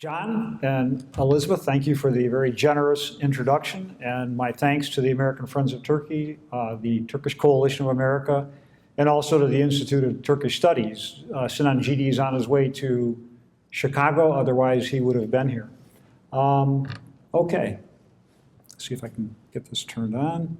John and Elizabeth, thank you for the very generous introduction, and my thanks to the American Friends of Turkey, the Turkish Coalition of America, and also to the Institute of Turkish Studies. Sinan Gidi is on his way to Chicago, otherwise he would have been here. Okay, let's see if I can get this turned on.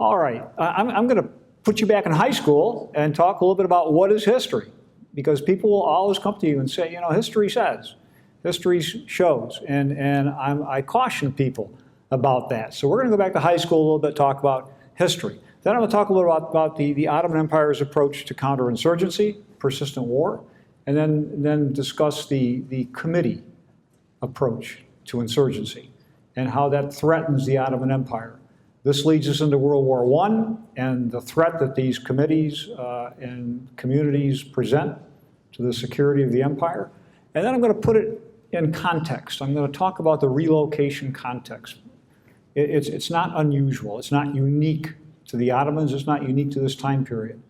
All right, I'm going to put you back in high school and talk a little bit about what is history, because people will always come to you and say, you know, history says, history shows, and I caution people about that. So we're going to go back to high school a little bit, talk about history. Then I'm going to talk a little about the Ottoman Empire's approach to counterinsurgency, persistent war, and then discuss the committee approach to insurgency and how that threatens the Ottoman Empire. This leads us into World War I and the threat that these committees and communities present to the security of the empire. And then I'm going to put it in context. I'm going to talk about the relocation context. It's not unusual. It's not unique to the Ottomans. It's not unique to this time period.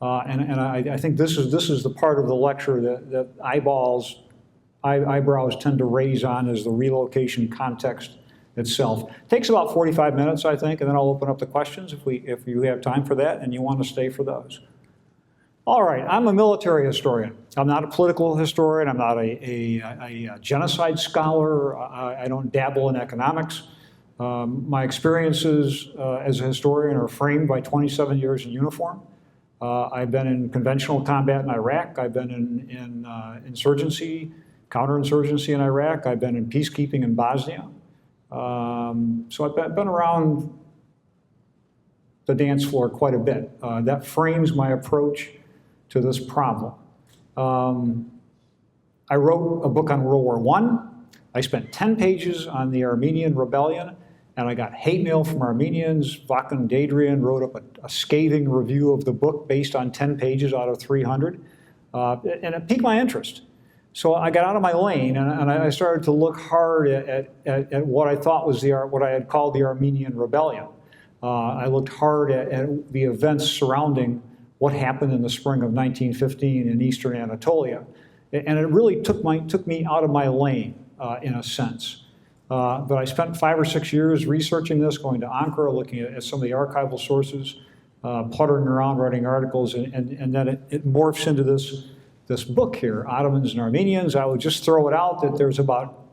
And I think this is the part of the lecture that eyebrows tend to raise on, is the relocation context itself. It takes about 45 minutes, I think, and then I'll open up the questions if you have time for that and you want to stay for those. All right, I'm a military historian. I'm not a political historian. I'm not a genocide scholar. I don't dabble in economics. My experiences as a historian are framed by 27 years in uniform. I've been in conventional combat in Iraq. I've been in insurgency, counterinsurgency in Iraq. I've been in peacekeeping in Bosnia. So I've been around the dance floor quite a bit. That frames my approach to this problem. I wrote a book on World War I. I spent 10 pages on the Armenian rebellion, and I got hate mail from Armenians. Vakan Dadrian wrote up a scathing review of the book based on 10 pages out of 300, and it piqued my interest. So I got out of my lane and I started to look hard at what I thought was what I had called the Armenian rebellion. I looked hard at the events surrounding what happened in the spring of 1915 in eastern Anatolia. And it really took me out of my lane, in a sense. But I spent 5 or 6 years researching this, going to Ankara, looking at some of the archival sources, puttering around, writing articles, and then it morphs into this book here, Ottomans and Armenians. I would just throw it out that there's about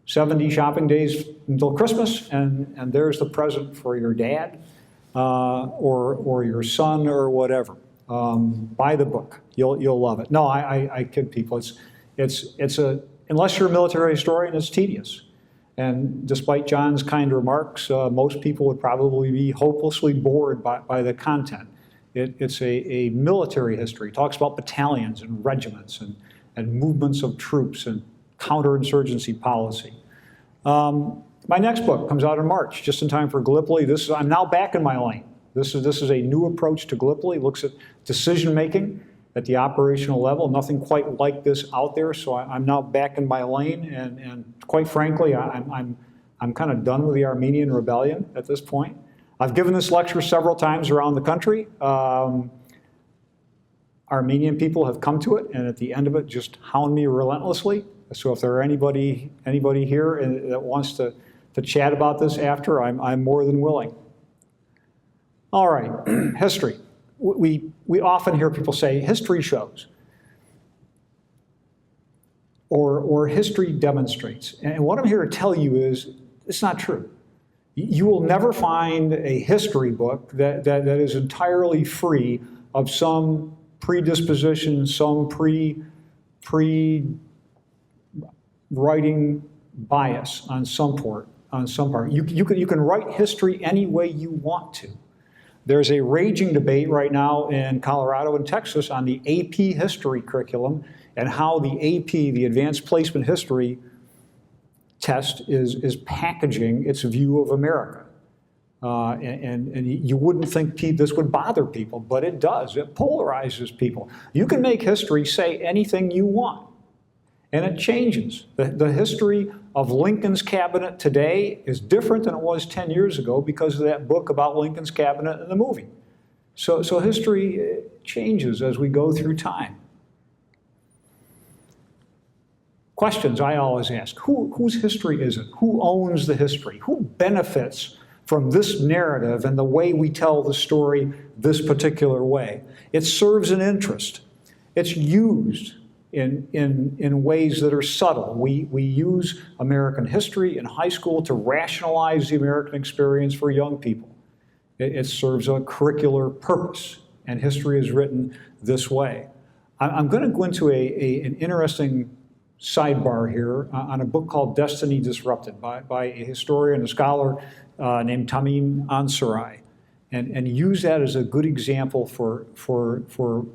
70 shopping days until Christmas, and there's the present for your dad or your son or whatever. Buy the book. You'll love it. No, I kid people. Unless you're a military historian, it's tedious. And despite John's kind remarks, most people would probably be hopelessly bored by the content. It's a military history. It talks about battalions and regiments and movements of troops and counterinsurgency policy. My next book comes out in March, just in time for Gallipoli. I'm now back in my lane. This is a new approach to Gallipoli. It looks at decision-making at the operational level. Nothing quite like this out there, so I'm now back in my lane. And quite frankly, I'm kind of done with the Armenian rebellion at this point. I've given this lecture several times around the country. Armenian people have come to it, and at the end of it, just hound me relentlessly. So if there are anybody here that wants to chat about this after, I'm more than willing. All right, history. We often hear people say history shows, or history demonstrates. And what I'm here to tell you is it's not true. You will never find a history book that is entirely free of some predisposition, some pre-writing bias on some part. You can write history any way you want to. There's a raging debate right now in Colorado and Texas on the AP history curriculum and how the AP, the Advanced Placement History test, is packaging its view of America. And you wouldn't think this would bother people, but it does. It polarizes people. You can make history say anything you want, and it changes. The history of Lincoln's cabinet today is different than it was 10 years ago because of that book about Lincoln's cabinet and the movie. So history changes as we go through time. Questions I always ask, whose history is it? Who owns the history? Who benefits from this narrative and the way we tell the story this particular way? It serves an interest. It's used in ways that are subtle. We use American history in high school to rationalize the American experience for young people. It serves a curricular purpose, and history is written this way. I'm going to go into an interesting sidebar here on a book called Destiny Disrupted by a historian, a scholar named Tamim Ansarai, and use that as a good example for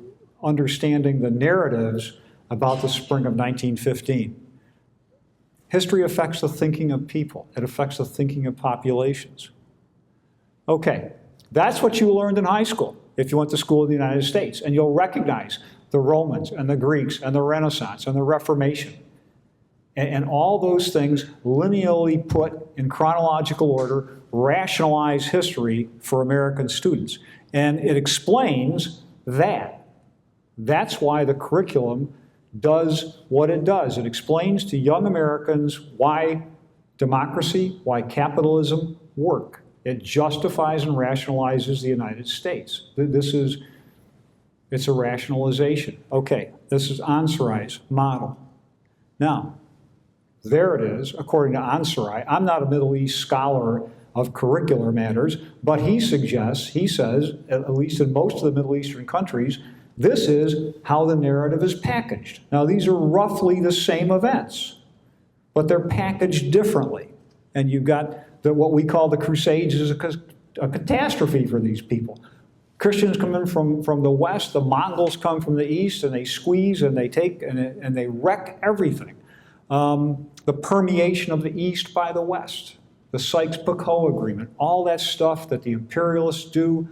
understanding the narratives about the spring of 1915. History affects the thinking of people. It affects the thinking of populations. Okay, that's what you learned in high school if you went to school in the United States, and you'll recognize the Romans and the Greeks and the Renaissance and the Reformation. And all those things linearly put in chronological order, rationalize history for American students. And it explains that. That's why the curriculum does what it does. It explains to young Americans why democracy, why capitalism work. It justifies and rationalizes the United States. It's a rationalization. Okay, this is Ansarai's model. Now, there it is, according to Ansarai. I'm not a Middle East scholar of curricular matters, but he says, at least in most of the Middle Eastern countries, this is how the narrative is packaged. Now, these are roughly the same events, but they're packaged differently. And you've got what we call the Crusades is a catastrophe for these people. Christians come in from the west, the Mongols come from the east, and they squeeze and they take and they wreck everything. The permeation of the East by the West, the Sykes-Picot Agreement, all that stuff that the imperialists do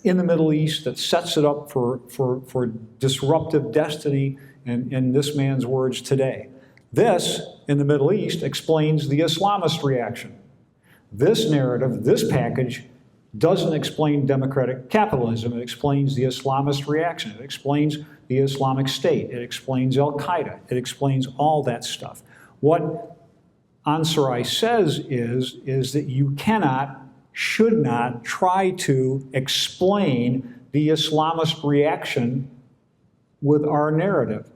in the Middle East that sets it up for disruptive destiny in this man's words today. This, in the Middle East, explains the Islamist reaction. This narrative, this package, doesn't explain democratic capitalism. It explains the Islamist reaction. It explains the Islamic State. It explains Al-Qaeda. It explains all that stuff. What Ansarai says is that you cannot, should not try to explain the Islamist reaction with our narrative.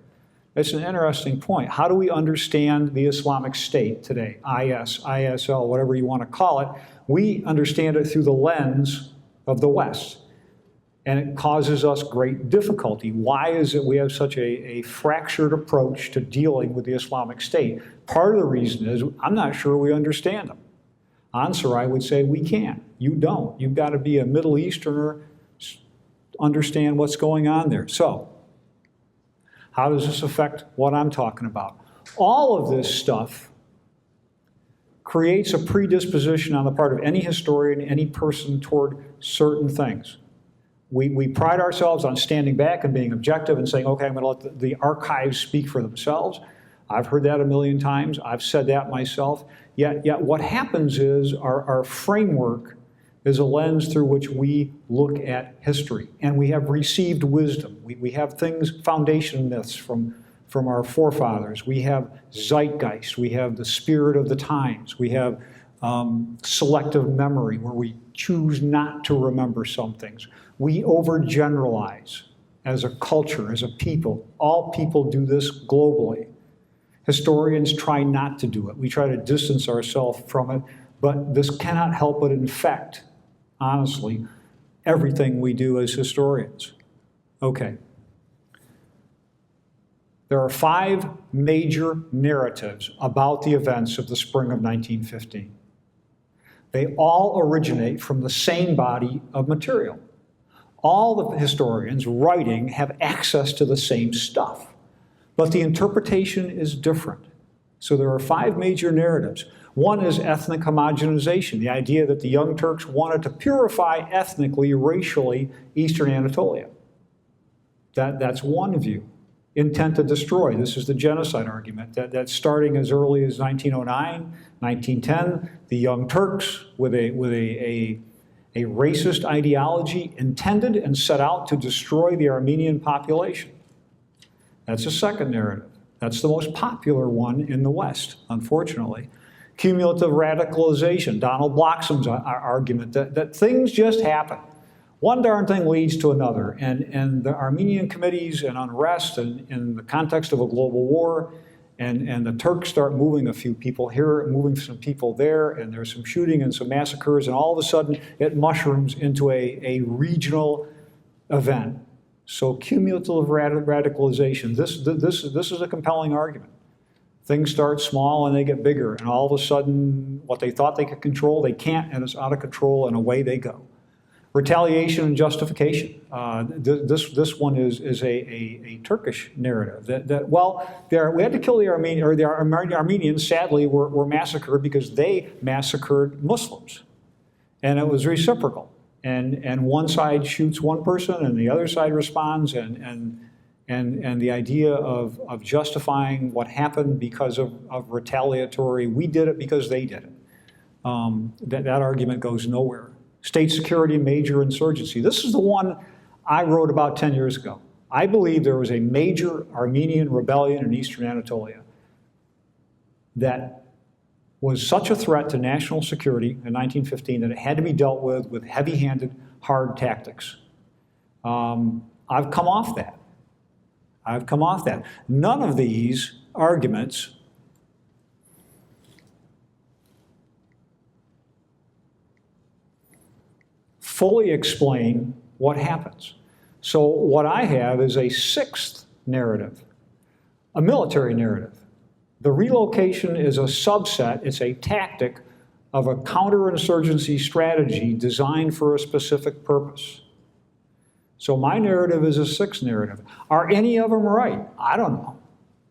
It's an interesting point. How do we understand the Islamic State today? IS, ISL, whatever you want to call it. We understand it through the lens of the West. And it causes us great difficulty. Why is it we have such a fractured approach to dealing with the Islamic State? Part of the reason is I'm not sure we understand them. Ansarai would say we can't. You don't. You've got to be a Middle Easterner, understand what's going on there. So, how does this affect what I'm talking about? All of this stuff creates a predisposition on the part of any historian, any person toward certain things. We pride ourselves on standing back and being objective and saying, okay, I'm going to let the archives speak for themselves. I've heard that a million times. I've said that myself. Yet what happens is our framework is a lens through which we look at history. And we have received wisdom. We have things, foundation myths from our forefathers. We have zeitgeist. We have the spirit of the times. We have selective memory, where we choose not to remember some things. We overgeneralize as a culture, as a people. All people do this globally. Historians try not to do it. We try to distance ourselves from it, but this cannot help but infect, honestly, everything we do as historians. Okay. There are 5 major narratives about the events of the spring of 1915. They all originate from the same body of material. All the historians writing have access to the same stuff, but the interpretation is different. So there are 5 major narratives. One is ethnic homogenization, the idea that the Young Turks wanted to purify ethnically, racially, Eastern Anatolia. That's one view. Intent to destroy. This is the genocide argument, that starting as early as 1909, 1910, the Young Turks, with a a racist ideology intended and set out to destroy the Armenian population. That's a second narrative. That's the most popular one in the West, unfortunately. Cumulative radicalization, Donald Bloxham's argument that things just happen. One darn thing leads to another, and the Armenian committees and unrest and in the context of a global war, and the Turks start moving a few people here, moving some people there, and there's some shooting and some massacres, and all of a sudden it mushrooms into a regional event. So cumulative radicalization, this is a compelling argument. Things start small and they get bigger, and all of a sudden what they thought they could control, they can't, and it's out of control, and away they go. Retaliation and justification. This one is a Turkish narrative that we had to kill the Armenians, or the Armenians sadly were massacred because they massacred Muslims, and it was reciprocal. And one side shoots one person and the other side responds, and the idea of justifying what happened because of retaliatory, we did it because they did it. That argument goes nowhere. State security, major insurgency. This is the one I wrote about 10 years ago. I believe there was a major Armenian rebellion in eastern Anatolia that was such a threat to national security in 1915 that it had to be dealt with heavy-handed, hard tactics. I've come off that. None of these arguments fully explain what happens. So what I have is a sixth narrative, a military narrative. The relocation is a subset, it's a tactic of a counterinsurgency strategy designed for a specific purpose. So my narrative is a sixth narrative. Are any of them right? I don't know.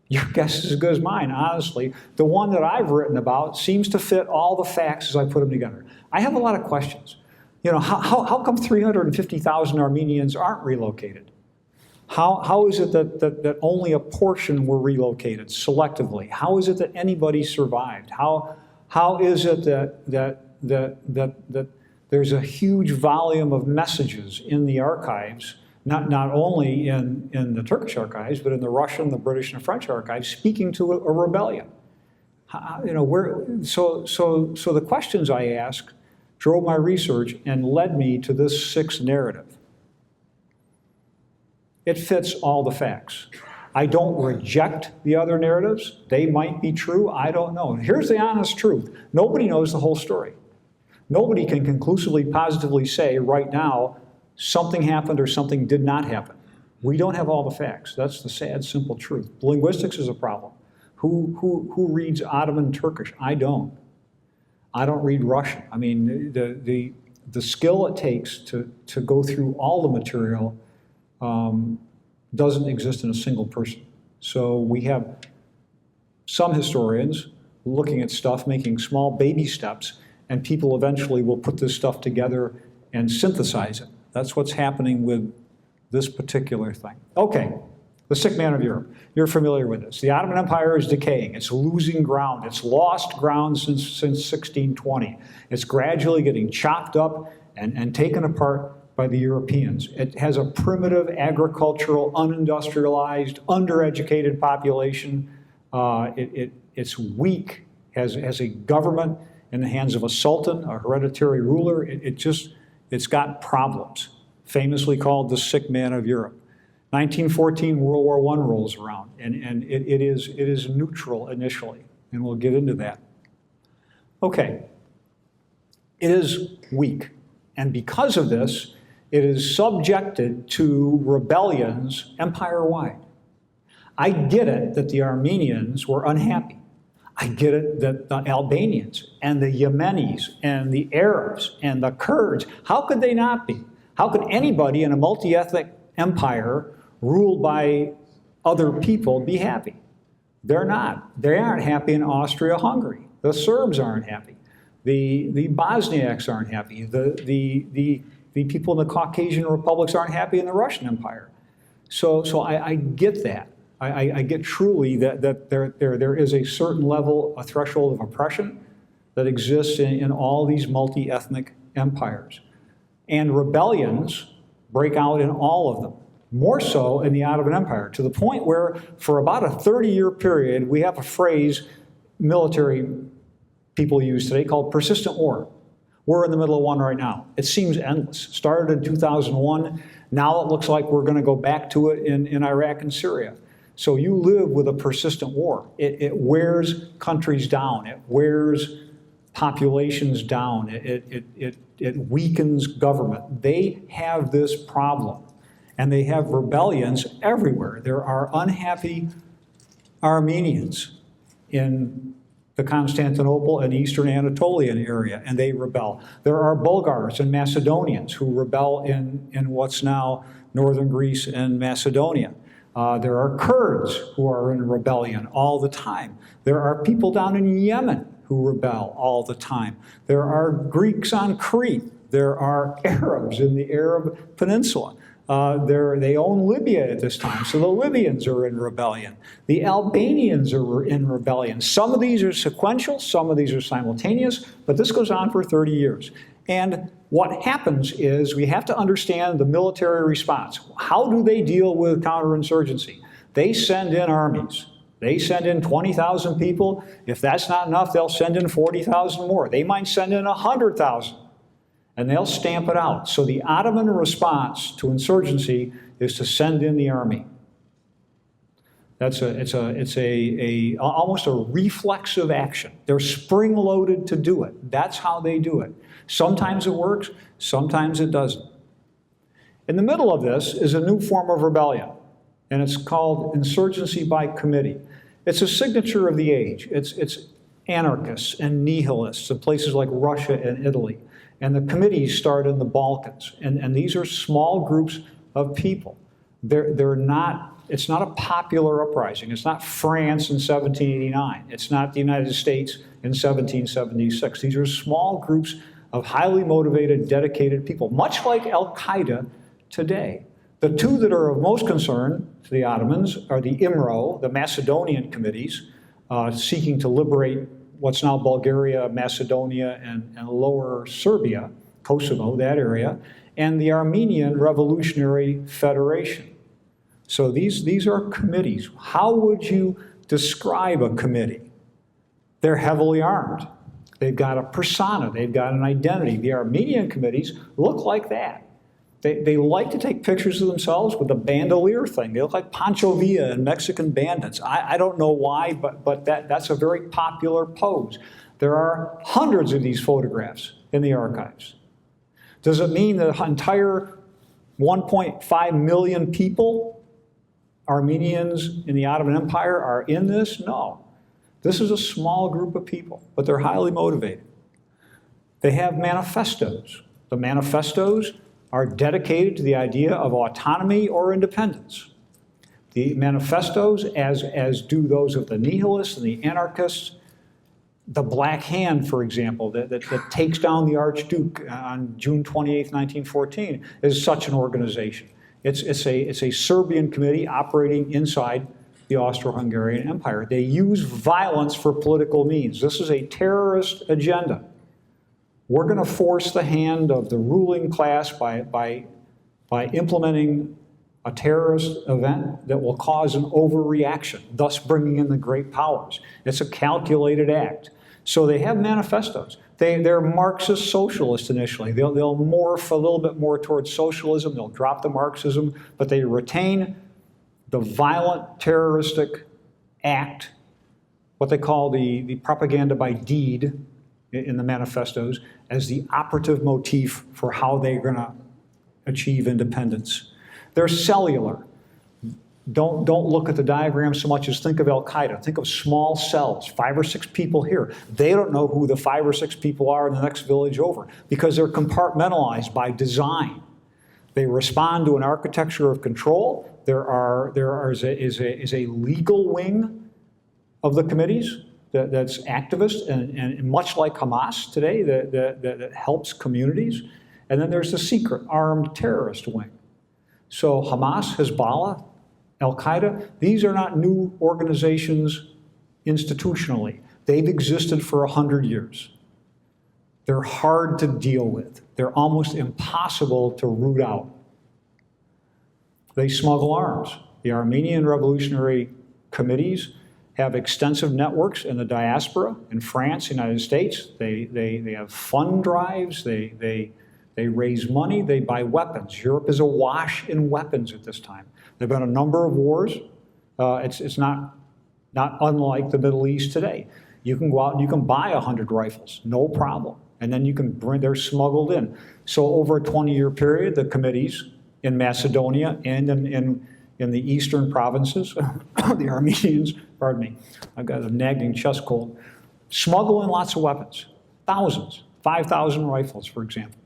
Your guess is as good as mine, honestly. The one that I've written about seems to fit all the facts as I put them together. I have a lot of questions. You know, how come 350,000 Armenians aren't relocated? How is it that only a portion were relocated selectively? How is it that anybody survived? How is it that there's a huge volume of messages in the archives, not only in the Turkish archives, but in the Russian, the British, and the French archives, speaking to a rebellion? So the questions I ask drove my research and led me to this sixth narrative. It fits all the facts. I don't reject the other narratives. They might be true, I don't know. Here's the honest truth. Nobody knows the whole story. Nobody can conclusively, positively say right now something happened or something did not happen. We don't have all the facts. That's the sad, simple truth. Linguistics is a problem. Who reads Ottoman Turkish? I don't. I don't read Russian. I mean, the skill it takes to go through all the material doesn't exist in a single person. So we have some historians looking at stuff, making small baby steps, and people eventually will put this stuff together and synthesize it. That's what's happening with this particular thing. Okay, the sick man of Europe. You're familiar with this. The Ottoman Empire is decaying. It's losing ground. It's lost ground since 1620. It's gradually getting chopped up and taken apart by the Europeans. It has a primitive, agricultural, unindustrialized, undereducated population. It's weak, has a government in the hands of a sultan, a hereditary ruler. It's got problems, famously called the sick man of Europe. 1914, World War I rolls around, and it is neutral initially, and we'll get into that. Okay, it is weak, and because of this, it is subjected to rebellions empire-wide. I get it that the Armenians were unhappy. I get it that the Albanians and the Yemenis and the Arabs and the Kurds, how could they not be? How could anybody in a multi-ethnic empire ruled by other people be happy? They're not. They aren't happy in Austria-Hungary. The Serbs aren't happy. The Bosniaks aren't happy. The people in the Caucasian republics aren't happy in the Russian Empire. So I get that. I get truly that there is a certain level, a threshold of oppression that exists in all these multi-ethnic empires. And rebellions break out in all of them, more so in the Ottoman Empire, to the point where for about a 30-year period, we have a phrase military people use today called persistent war. We're in the middle of one right now. It seems endless. It started in 2001. Now it looks like we're going to go back to it in Iraq and Syria. So you live with a persistent war. It wears countries down. It wears populations down. It weakens government. They have this problem, and they have rebellions everywhere. There are unhappy Armenians in the Constantinople and Eastern Anatolian area, and they rebel. There are Bulgars and Macedonians who rebel in what's now northern Greece and Macedonia. There are Kurds who are in rebellion all the time. There are people down in Yemen who rebel all the time. There are Greeks on Crete. There are Arabs in the Arab Peninsula. They own Libya at this time, so the Libyans are in rebellion. The Albanians are in rebellion. Some of these are sequential, some of these are simultaneous, but this goes on for 30 years. And what happens is we have to understand the military response. How do they deal with counterinsurgency? They send in armies. They send in 20,000 people. If that's not enough, they'll send in 40,000 more. They might send in 100,000. And they'll stamp it out. So the Ottoman response to insurgency is to send in the army. It's almost a reflexive action. They're spring-loaded to do it. That's how they do it. Sometimes it works, sometimes it doesn't. In the middle of this is a new form of rebellion, and it's called insurgency by committee. It's a signature of the age. It's anarchists and nihilists in places like Russia and Italy. And the committees start in the Balkans. And these are small groups of people. It's not a popular uprising. It's not France in 1789. It's not the United States in 1776. These are small groups of highly motivated, dedicated people, much like Al-Qaeda today. The two that are of most concern to the Ottomans are the IMRO, the Macedonian committees, seeking to liberate what's now Bulgaria, Macedonia, and lower Serbia, Kosovo, that area, and the Armenian Revolutionary Federation. So these are committees. How would you describe a committee? They're heavily armed. They've got a persona. They've got an identity. The Armenian committees look like that. They like to take pictures of themselves with the bandolier thing. They look like Pancho Villa and Mexican bandits. I don't know why, but that's a very popular pose. There are hundreds of these photographs in the archives. Does it mean the entire 1.5 million people, Armenians in the Ottoman Empire, are in this? No. This is a small group of people, but they're highly motivated. They have manifestos. The manifestos are dedicated to the idea of autonomy or independence. The manifestos, as do those of the nihilists and the anarchists, the Black Hand, for example, that takes down the Archduke on June 28, 1914, is such an organization. It's a Serbian committee operating inside the Austro-Hungarian Empire. They use violence for political means. This is a terrorist agenda. We're going to force the hand of the ruling class by implementing a terrorist event that will cause an overreaction, thus bringing in the great powers. It's a calculated act. So they have manifestos. They're Marxist socialists initially. They'll morph a little bit more towards socialism. They'll drop the Marxism, but they retain the violent terroristic act, what they call the propaganda by deed in the manifestos, as the operative motif for how they're going to achieve independence. They're cellular. Don't look at the diagram so much as think of Al-Qaeda. Think of small cells, 5 or 6 people here. They don't know who the 5 or 6 people are in the next village over because they're compartmentalized by design. They respond to an architecture of control. There is a legal wing of the committees that's activist and much like Hamas today that helps communities. And then there's the secret armed terrorist wing. So Hamas, Hezbollah, Al-Qaeda, these are not new organizations institutionally. They've existed for 100 years. They're hard to deal with. They're almost impossible to root out. They smuggle arms. The Armenian revolutionary committees have extensive networks in the diaspora, in France, United States. They have fund drives, they raise money, they buy weapons. Europe is awash in weapons at this time. There have been a number of wars. It's not unlike the Middle East today. You can go out and you can buy 100 rifles, no problem. And then you can bring, they're smuggled in. So over a 20-year period, the committees in Macedonia and in the eastern provinces, the Armenians, pardon me, I've got a nagging chest cold, smuggle in lots of weapons, thousands, 5,000 rifles, for example.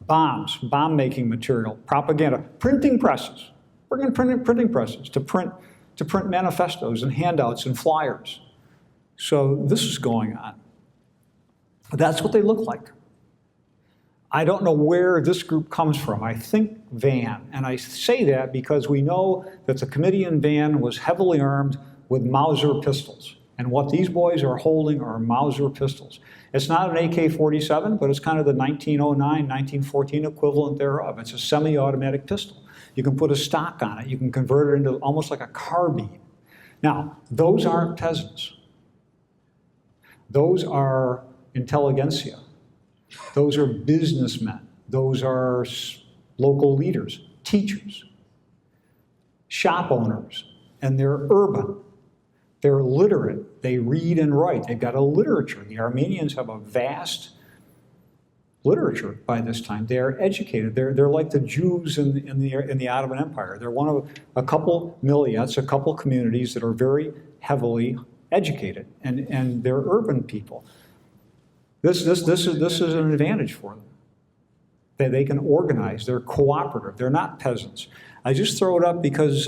Bombs, bomb-making material, propaganda, printing presses. Bring in printing presses to print manifestos and handouts and flyers. So this is going on. That's what they look like. I don't know where this group comes from. I think Van, and I say that because we know that the committee in Van was heavily armed with Mauser pistols. And what these boys are holding are Mauser pistols. It's not an AK-47, but it's kind of the 1909, 1914 equivalent thereof. It's a semi-automatic pistol. You can put a stock on it. You can convert it into almost like a carbine. Now, those aren't peasants. Those are intelligentsia. Those are businessmen. Those are local leaders, teachers, shop owners, and they're urban. They're literate. They read and write. They've got a literature. The Armenians have a vast literature by this time. They're educated. They're like the Jews in the Ottoman Empire. They're one of a couple milliyets, a couple communities that are very heavily educated, and they're urban people. This is an advantage for them. They can organize. They're cooperative. They're not peasants. I just throw it up because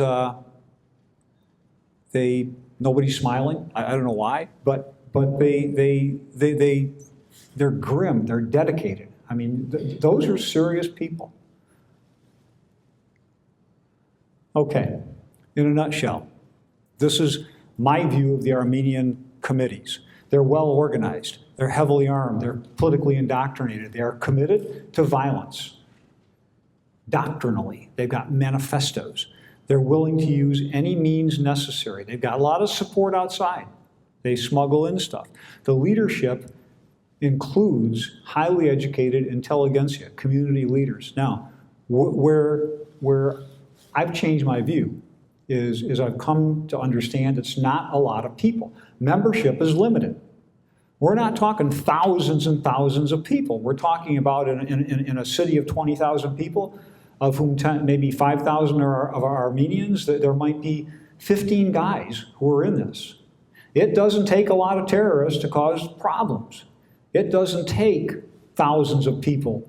nobody's smiling. I don't know why, but they're grim. They're dedicated. I mean, those are serious people. Okay, in a nutshell, this is my view of the Armenian committees. They're well organized. They're heavily armed. They're politically indoctrinated. They are committed to violence. Doctrinally, they've got manifestos. They're willing to use any means necessary. They've got a lot of support outside. They smuggle in stuff. The leadership includes highly educated intelligentsia, community leaders. Now, where I've changed my view is I've come to understand it's not a lot of people. Membership is limited. We're not talking thousands and thousands of people. We're talking about in a city of 20,000 people, of whom maybe 5,000 are Armenians, there might be 15 guys who are in this. It doesn't take a lot of terrorists to cause problems. It doesn't take thousands of people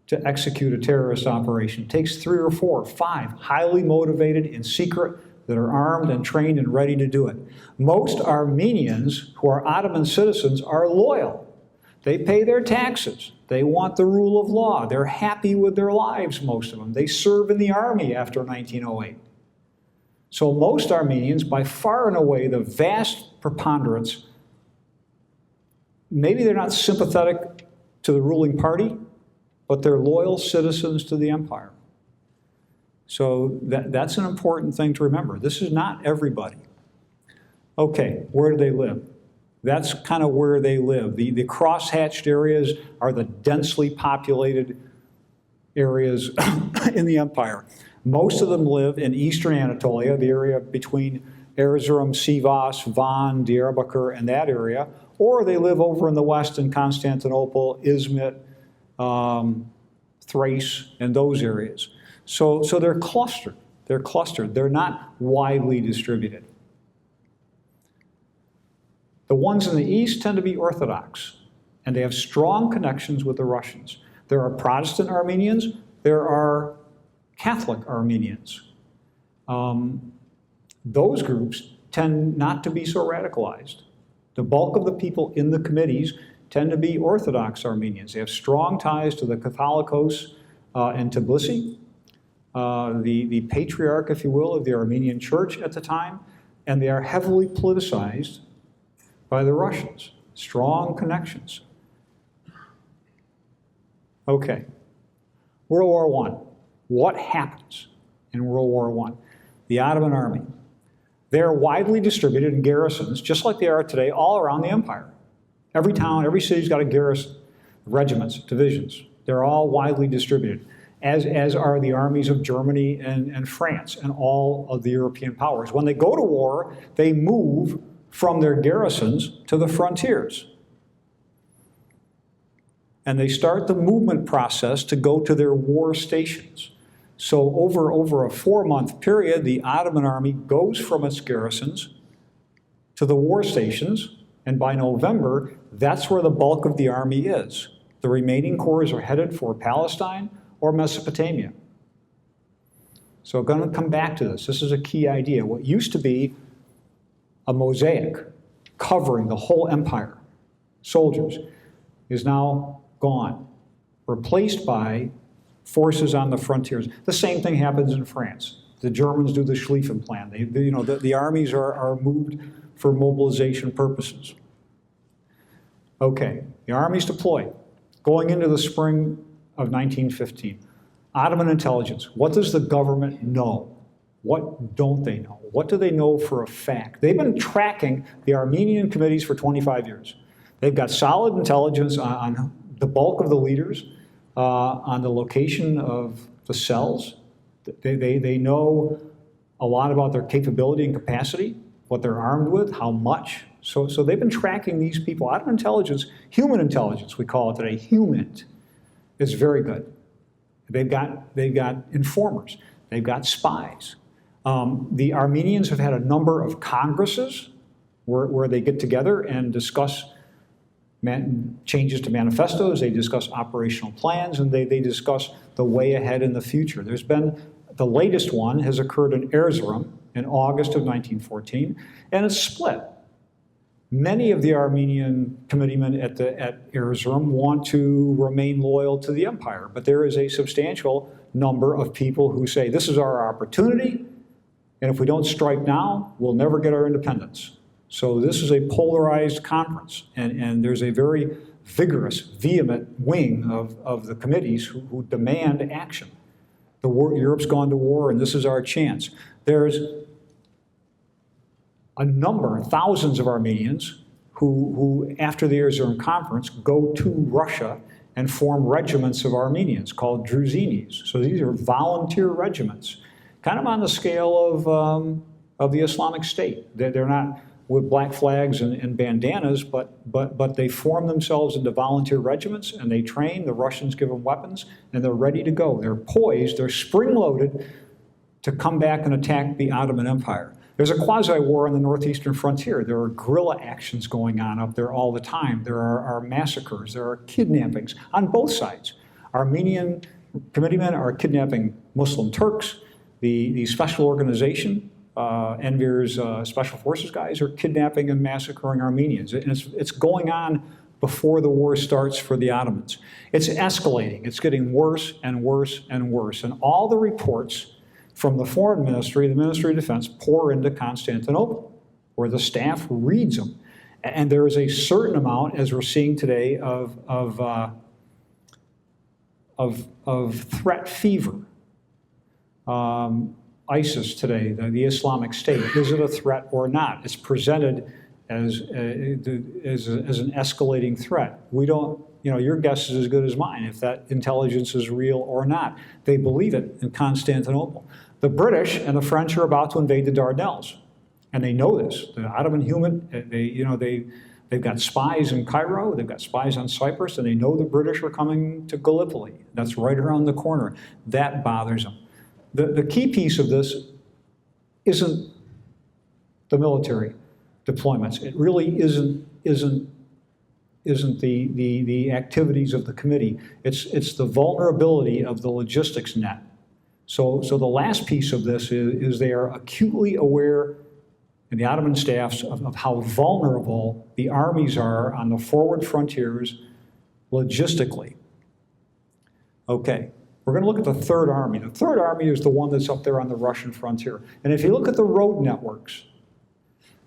to execute a terrorist operation. It takes 3 or 4 or 5 highly motivated in secret that are armed and trained and ready to do it. Most Armenians who are Ottoman citizens are loyal. They pay their taxes. They want the rule of law. They're happy with their lives, most of them. They serve in the army after 1908. So most Armenians, by far and away, the vast preponderance, maybe they're not sympathetic to the ruling party, but they're loyal citizens to the empire. So that's an important thing to remember. This is not everybody. Okay, where do they live? That's kind of where they live. The cross-hatched areas are the densely populated areas in the empire. Most of them live in eastern Anatolia, the area between Erzurum, Sivas, Van, Diyarbakir, and that area, or they live over in the west in Constantinople, Izmit, Thrace, and those areas. So they're clustered. They're clustered. They're not widely distributed. The ones in the east tend to be Orthodox, and they have strong connections with the Russians. There are Protestant Armenians. There are Catholic Armenians. Those groups tend not to be so radicalized. The bulk of the people in the committees tend to be Orthodox Armenians. They have strong ties to the Catholicos in Tbilisi, the patriarch, if you will, of the Armenian church at the time, and they are heavily politicized by the Russians. Strong connections. Okay, World War I. What happens in World War I? The Ottoman army. They're widely distributed in garrisons, just like they are today, all around the empire. Every town, every city's got a garrison, regiments, divisions. They're all widely distributed, as are the armies of Germany and France and all of the European powers. When they go to war, they move from their garrisons to the frontiers. And they start the movement process to go to their war stations. So over a 4-month period, the Ottoman army goes from its garrisons to the war stations, and by November, that's where the bulk of the army is. The remaining corps are headed for Palestine or Mesopotamia. So I'm going to come back to this. This is a key idea. What used to be a mosaic covering the whole empire, soldiers, is now gone, replaced by forces on the frontiers. The same thing happens in France. The Germans do the Schlieffen Plan. The armies are moved for mobilization purposes. Okay, the army's deployed. Going into the spring of 1915, Ottoman intelligence. What does the government know? What don't they know? What do they know for a fact? They've been tracking the Armenian committees for 25 years. They've got solid intelligence on the bulk of the leaders, on the location of the cells. They know a lot about their capability and capacity, what they're armed with, how much. So they've been tracking these people. Ottoman intelligence, human intelligence, we call it today, human, is very good. They've got informers. They've got spies. The Armenians have had a number of congresses where they get together and discuss changes to manifestos, they discuss operational plans, and they discuss the way ahead in the future. There's been, the latest one has occurred in Erzurum in August of 1914, and it's split. Many of the Armenian committeemen at Erzurum want to remain loyal to the empire, but there is a substantial number of people who say, this is our opportunity, and if we don't strike now, we'll never get our independence. So this is a polarized conference, and there's a very vigorous, vehement wing of the committees who demand action. Europe's gone to war, and this is our chance. There's a number, thousands of Armenians who after the Erzurum conference, go to Russia and form regiments of Armenians called druzinis. So these are volunteer regiments, kind of on the scale of the Islamic State. They're not with black flags and bandanas, but they form themselves into volunteer regiments, and they train. The Russians give them weapons, and they're ready to go. They're poised, they're spring-loaded to come back and attack the Ottoman Empire. There's a quasi-war on the northeastern frontier. There are guerrilla actions going on up there all the time. There are massacres, there are kidnappings on both sides. Armenian committeemen are kidnapping Muslim Turks. The special organization, Enver's special forces guys, are kidnapping and massacring Armenians. And it's going on before the war starts for the Ottomans. It's escalating. It's getting worse and worse and worse. And all the reports from the Foreign Ministry, the Ministry of Defense, pour into Constantinople, where the staff reads them. And there is a certain amount, as we're seeing today, of threat fever. ISIS today, the Islamic State, is it a threat or not? It's presented as an escalating threat. We don't, your guess is as good as mine if that intelligence is real or not. They believe it in Constantinople. The British and the French are about to invade the Dardanelles, and they know this. The Ottoman they've got spies in Cairo, they've got spies on Cyprus, and they know the British are coming to Gallipoli. That's right around the corner. That bothers them. The key piece of this isn't the military deployments. It really isn't the activities of the committee. It's the vulnerability of the logistics net. So the last piece of this is they are acutely aware in the Ottoman staffs of how vulnerable the armies are on the forward frontiers logistically. Okay. We're going to look at the Third Army. The Third Army is the one that's up there on the Russian frontier. And if you look at the road networks,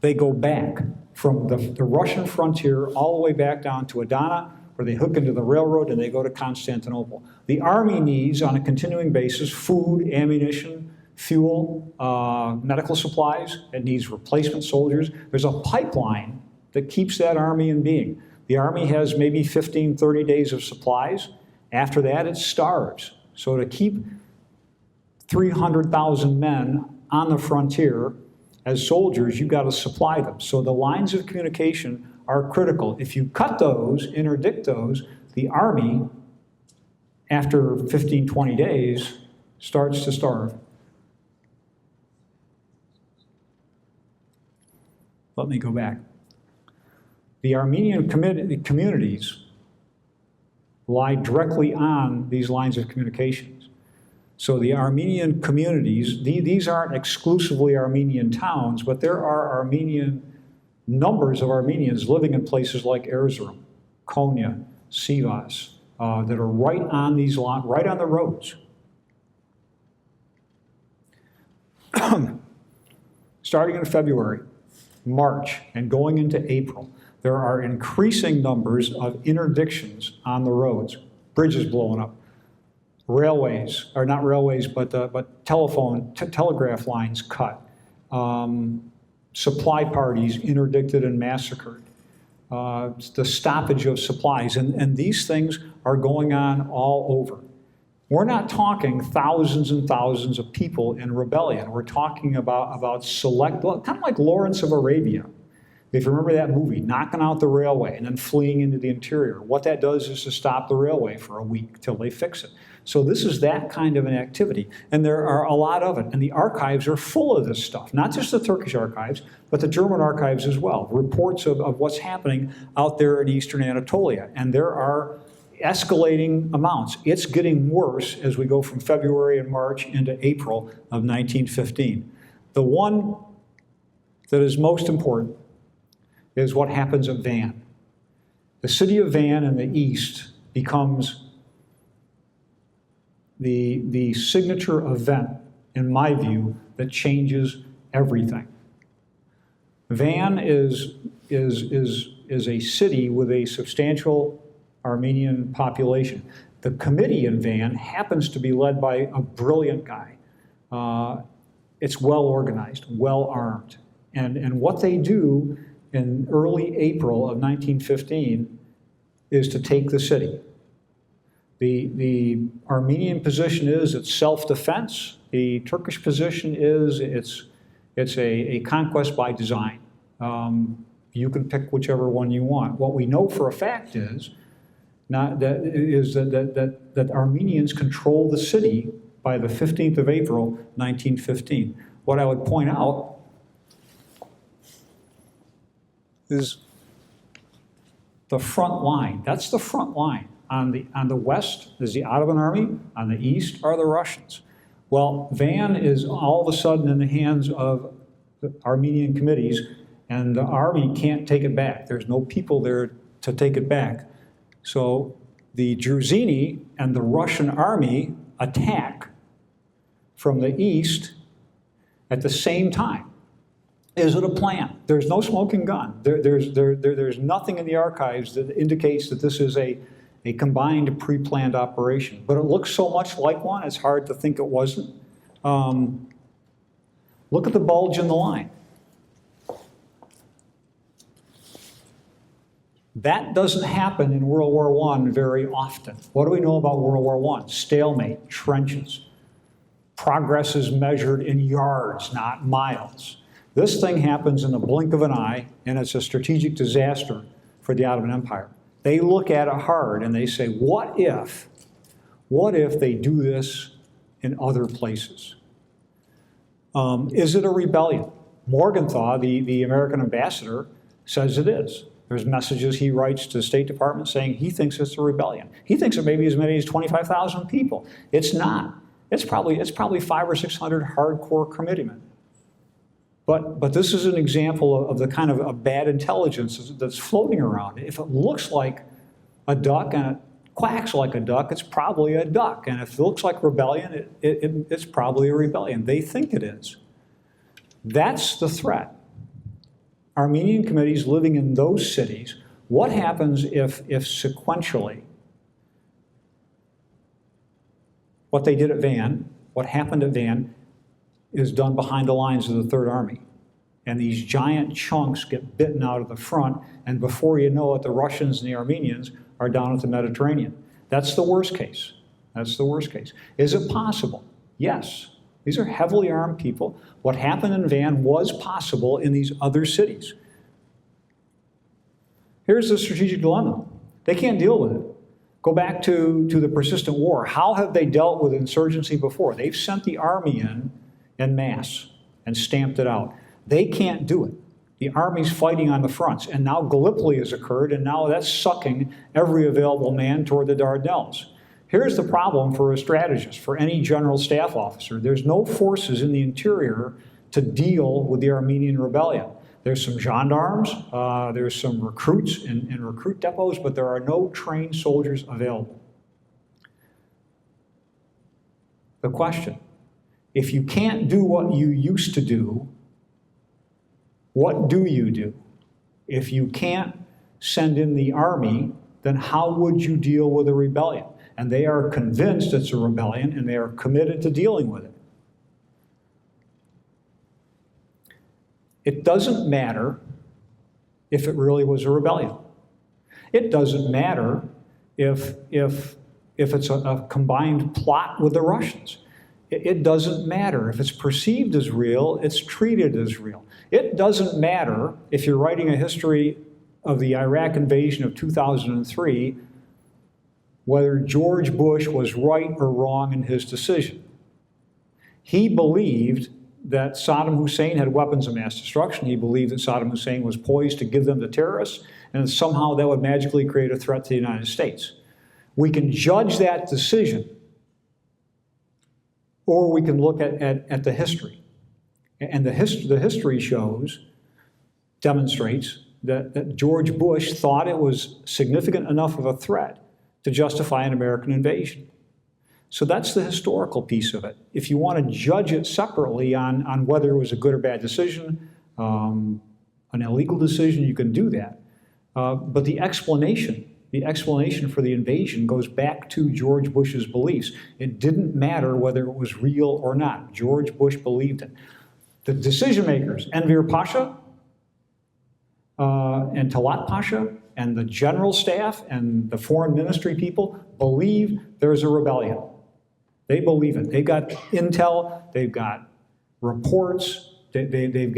they go back from the Russian frontier all the way back down to Adana, or they hook into the railroad and they go to Constantinople. The army needs, on a continuing basis, food, ammunition, fuel, medical supplies. It needs replacement soldiers. There's a pipeline that keeps that army in being. The army has maybe 15, 30 days of supplies. After that, it starves. So to keep 300,000 men on the frontier as soldiers, you've got to supply them. So the lines of communication are critical. If you cut those, interdict those, the army, after 15, 20 days, starts to starve. Let me go back. The Armenian communities lie directly on these lines of communications. So the Armenian communities, these aren't exclusively Armenian towns, but there are numbers of Armenians living in places like Erzurum, Konya, Sivas, that are right on these right on the roads. Starting in February, March, and going into April, there are increasing numbers of interdictions on the roads, bridges blowing up, railways, or not railways, but telegraph lines cut, supply parties interdicted and massacred, the stoppage of supplies, and these things are going on all over. We're not talking thousands and thousands of people in rebellion. We're talking about select, kind of like Lawrence of Arabia. If you remember that movie, knocking out the railway and then fleeing into the interior. What that does is to stop the railway for a week till they fix it. So this is that kind of an activity, and there are a lot of it. And the archives are full of this stuff, not just the Turkish archives, but the German archives as well. Reports of what's happening out there in Eastern Anatolia. And there are escalating amounts. It's getting worse as we go from February and March into April of 1915. The one that is most important is what happens at Van. The city of Van in the east becomes the signature event, in my view, that changes everything. Van is a city with a substantial Armenian population. The committee in Van happens to be led by a brilliant guy. It's well organized, well armed. And what they do in early April of 1915 is to take the city. The Armenian position is it's self-defense. The Turkish position is it's a conquest by design. You can pick whichever one you want. What we know for a fact is that Armenians control the city by the 15th of April, 1915. What I would point out is the front line. That's the front line. On the west is the Ottoman army. On the east are the Russians. Well, Van is all of a sudden in the hands of the Armenian committees, and the army can't take it back. There's no people there to take it back. So the Druzini and the Russian army attack from the east at the same time. Is it a plan? There's no smoking gun. There's nothing in the archives that indicates that this is a combined pre-planned operation. But it looks so much like one, it's hard to think it wasn't. Look at the bulge in the line. That doesn't happen in World War I very often. What do we know about World War I? Stalemate, trenches. Progress is measured in yards, not miles. This thing happens in the blink of an eye, and it's a strategic disaster for the Ottoman Empire. They look at it hard and they say, what if they do this in other places? Is it a rebellion? Morgenthau, the American ambassador, says it is. There's messages he writes to the State Department saying he thinks it's a rebellion. He thinks it may be as many as 25,000 people. It's not. It's probably 500 or 600 hardcore committeemen. But this is an example of the kind of a bad intelligence that's floating around. If it looks like a duck and it quacks like a duck, it's probably a duck. And if it looks like rebellion, it's probably a rebellion. They think it is. That's the threat. Armenian committees living in those cities What happens if sequentially what they did at Van, what happened at Van, is done behind the lines of the Third Army? And these giant chunks get bitten out of the front, and before you know it, the Russians and the Armenians are down at the Mediterranean. That's the worst case. That's the worst case. Is it possible? Yes. These are heavily armed people. What happened in Van was possible in these other cities. Here's the strategic dilemma. They can't deal with it. Go back to the persistent war. How have they dealt with insurgency before? They've sent the army in masse and stamped it out. They can't do it. The army's fighting on the fronts, and now Gallipoli has occurred, and now that's sucking every available man toward the Dardanelles. Here's the problem for a strategist, for any general staff officer. There's no forces in the interior to deal with the Armenian rebellion. There's some gendarmes, there's some recruits in recruit depots, but there are no trained soldiers available. The question, if you can't do what you used to do, what do you do? If you can't send in the army, then how would you deal with a rebellion? And they are convinced it's a rebellion, and they are committed to dealing with it. It doesn't matter if it really was a rebellion. It doesn't matter if it's a combined plot with the Russians. It doesn't matter if it's perceived as real, it's treated as real. It doesn't matter if you're writing a history of the Iraq invasion of 2003, whether George Bush was right or wrong in his decision. He believed that Saddam Hussein had weapons of mass destruction. He believed that Saddam Hussein was poised to give them to terrorists, and somehow that would magically create a threat to the United States. We can judge that decision, or we can look at the history. And the history demonstrates that George Bush thought it was significant enough of a threat to justify an American invasion. So that's the historical piece of it. If you want to judge it separately on whether it was a good or bad decision, an illegal decision, you can do that. But the explanation for the invasion goes back to George Bush's beliefs. It didn't matter whether it was real or not. George Bush believed it. The decision makers, Enver Pasha and Talat Pasha, and the general staff and the foreign ministry people believe there's a rebellion. They believe it. They've got intel, they've got reports, they've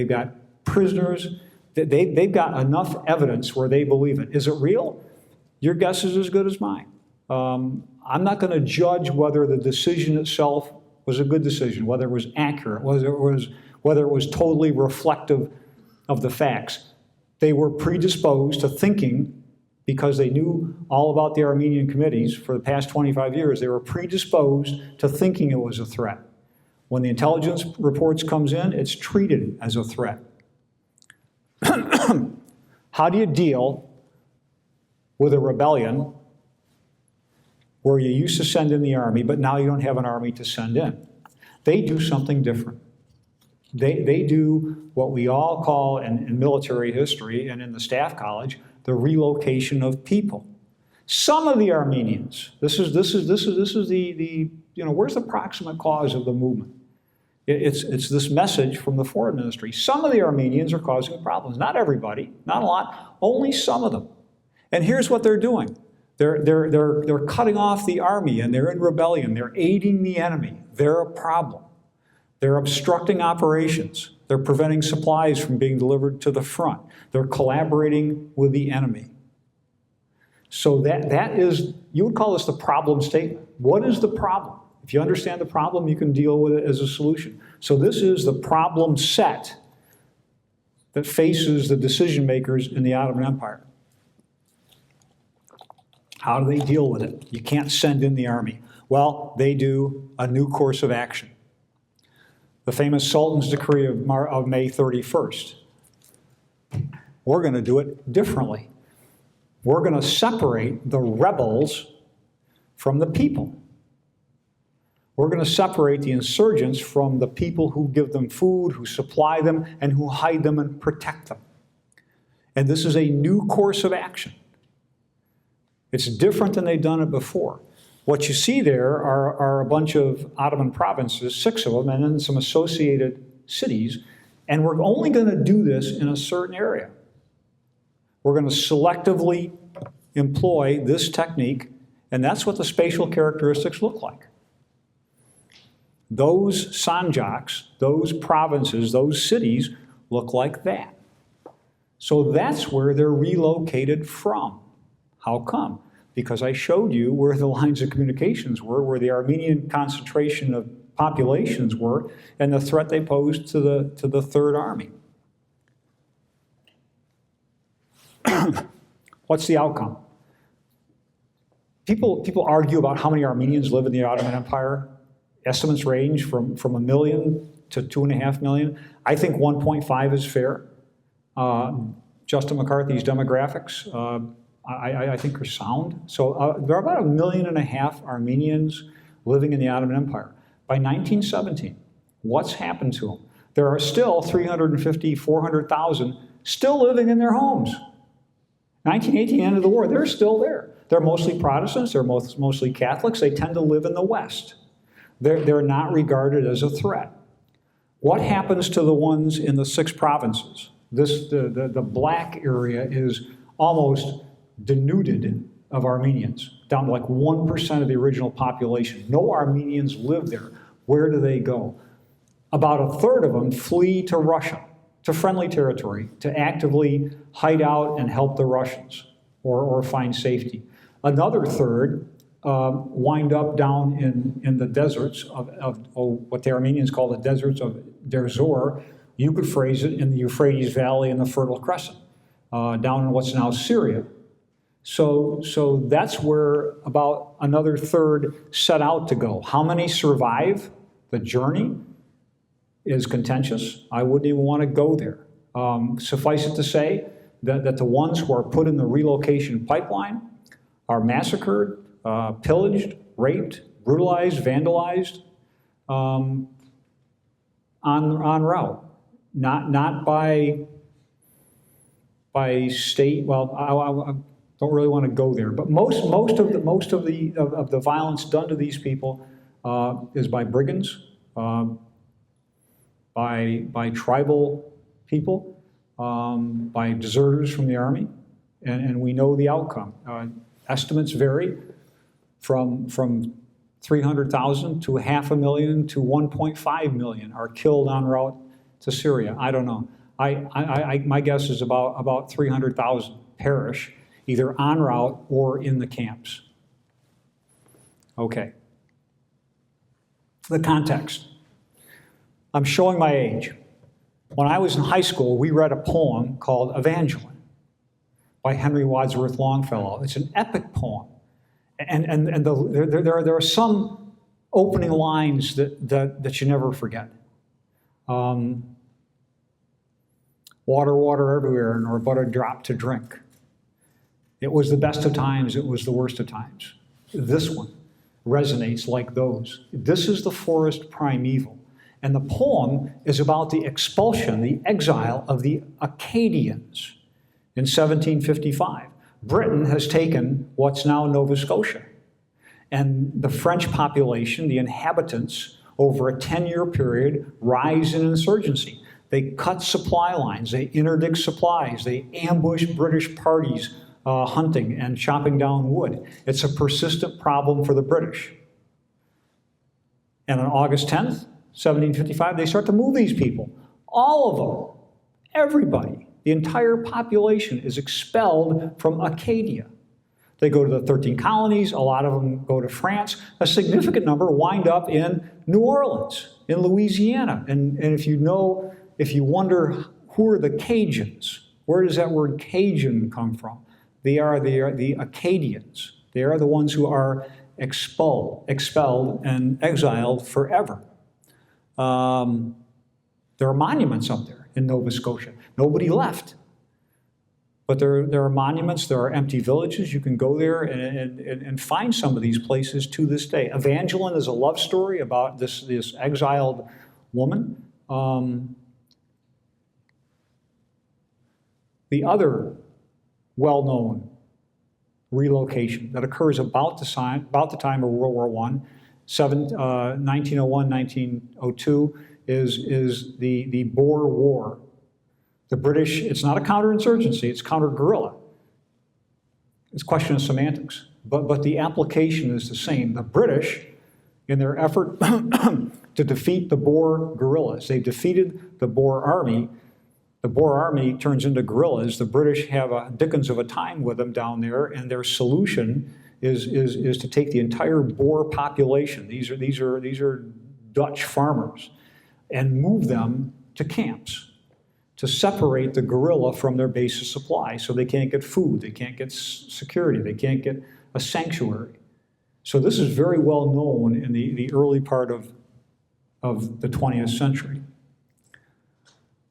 got prisoners, they've got enough evidence where they believe it. Is it real? Your guess is as good as mine. I'm not going to judge whether the decision itself was a good decision, whether it was accurate, whether it was totally reflective of the facts. They were predisposed to thinking, because they knew all about the Armenian committees for the past 25 years, they were predisposed to thinking it was a threat. When the intelligence reports comes in, it's treated as a threat. How do you deal with a rebellion where you used to send in the army, but now you don't have an army to send in? They do something different. They do what we all call in military history and in the staff college, the relocation of people. Some of the Armenians, this is the where's the proximate cause of the movement? It's this message from the foreign ministry. Some of the Armenians are causing problems. Not everybody, not a lot, only some of them. And here's what they're doing. They're cutting off the army, and they're in rebellion. They're aiding the enemy. They're a problem. They're obstructing operations. They're preventing supplies from being delivered to the front. They're collaborating with the enemy. So that is, you would call this the problem statement. What is the problem? If you understand the problem, you can deal with it as a solution. So this is the problem set that faces the decision makers in the Ottoman Empire. How do they deal with it? You can't send in the army. Well, they do a new course of action. The famous Sultan's decree of May 31st. We're going to do it differently. We're going to separate the rebels from the people. We're going to separate the insurgents from the people who give them food, who supply them, and who hide them and protect them. And this is a new course of action. It's different than they've done it before. What you see there are a bunch of Ottoman provinces, 6 of them, and then some associated cities, and we're only going to do this in a certain area. We're going to selectively employ this technique, and that's what the spatial characteristics look like. Those sanjaks, those provinces, those cities look like that. So that's where they're relocated from. How come? Because I showed you where the lines of communications were, where the Armenian concentration of populations were, and the threat they posed to the Third Army. What's the outcome? People argue about how many Armenians live in the Ottoman Empire. Estimates range from 1 million to 2.5 million. I think 1.5 is fair. Justin McCarthy's demographics, I think are sound. So there are about 1.5 million Armenians living in the Ottoman Empire. By 1917, what's happened to them? There are still 350, 400,000 still living in their homes. 1918, end of the war, they're still there. They're mostly Protestants, they're mostly Catholics, they tend to live in the West. They're not regarded as a threat. What happens to the ones in the 6 provinces? The black area is almost denuded of Armenians, down to like 1% of the original population. No Armenians live there. Where do they go? About 1/3 of them flee to Russia, to friendly territory, to actively hide out and help the Russians or find safety. Another 1/3 wind up down in the deserts of what the Armenians call the deserts of Der Zor. You could phrase it in the Euphrates Valley and the Fertile Crescent, down in what's now Syria. So that's where about another 1/3 set out to go. How many survive the journey is contentious. I wouldn't even want to go there. Suffice it to say that the ones who are put in the relocation pipeline are massacred, pillaged, raped, brutalized, vandalized en route. Not by state. Well, I don't really want to go there. But most of the violence done to these people is by brigands, by tribal people, by deserters from the army, and we know the outcome. Estimates vary from 300,000 to 500,000 to 1.5 million are killed en route to Syria. I don't know. My guess is about 300,000 perish, either en route or in the camps. Okay. The context. I'm showing my age. When I was in high school, we read a poem called Evangeline by Henry Wadsworth Longfellow. It's an epic poem. And there are some opening lines that you never forget. Water, water everywhere, nor but a drop to drink. It was the best of times, it was the worst of times. This one resonates like those. This is the forest primeval. And the poem is about the expulsion, the exile of the Acadians in 1755. Britain has taken what's now Nova Scotia. And the French population, the inhabitants, over a 10-year period, rise in insurgency. They cut supply lines, they interdict supplies, they ambush British parties hunting and chopping down wood. It's a persistent problem for the British. And on August 10th, 1755, they start to move these people. All of them, everybody, the entire population is expelled from Acadia. They go to the 13 colonies, a lot of them go to France. A significant number wind up in New Orleans, in Louisiana. And if you wonder who are the Cajuns, where does that word Cajun come from? They are the Acadians. They are the ones who are expelled and exiled forever. There are monuments up there in Nova Scotia. Nobody left. But there are monuments, there are empty villages. You can go there and find some of these places to this day. Evangeline is a love story about this exiled woman. The other well-known relocation that occurs about the time of World War I, 1901, 1902, is the Boer War. The British, it's not a counterinsurgency, it's counter-guerrilla. It's a question of semantics, but the application is the same. The British, in their effort to defeat the Boer guerrillas, they defeated the Boer army. The Boer army turns into guerrillas. The British have a dickens of a time with them down there, and their solution is to take the entire Boer population. These are Dutch farmers, and move them to camps to separate the guerrilla from their base of supply, so they can't get food, they can't get security, they can't get a sanctuary. So this is very well known in the early part of the 20th century.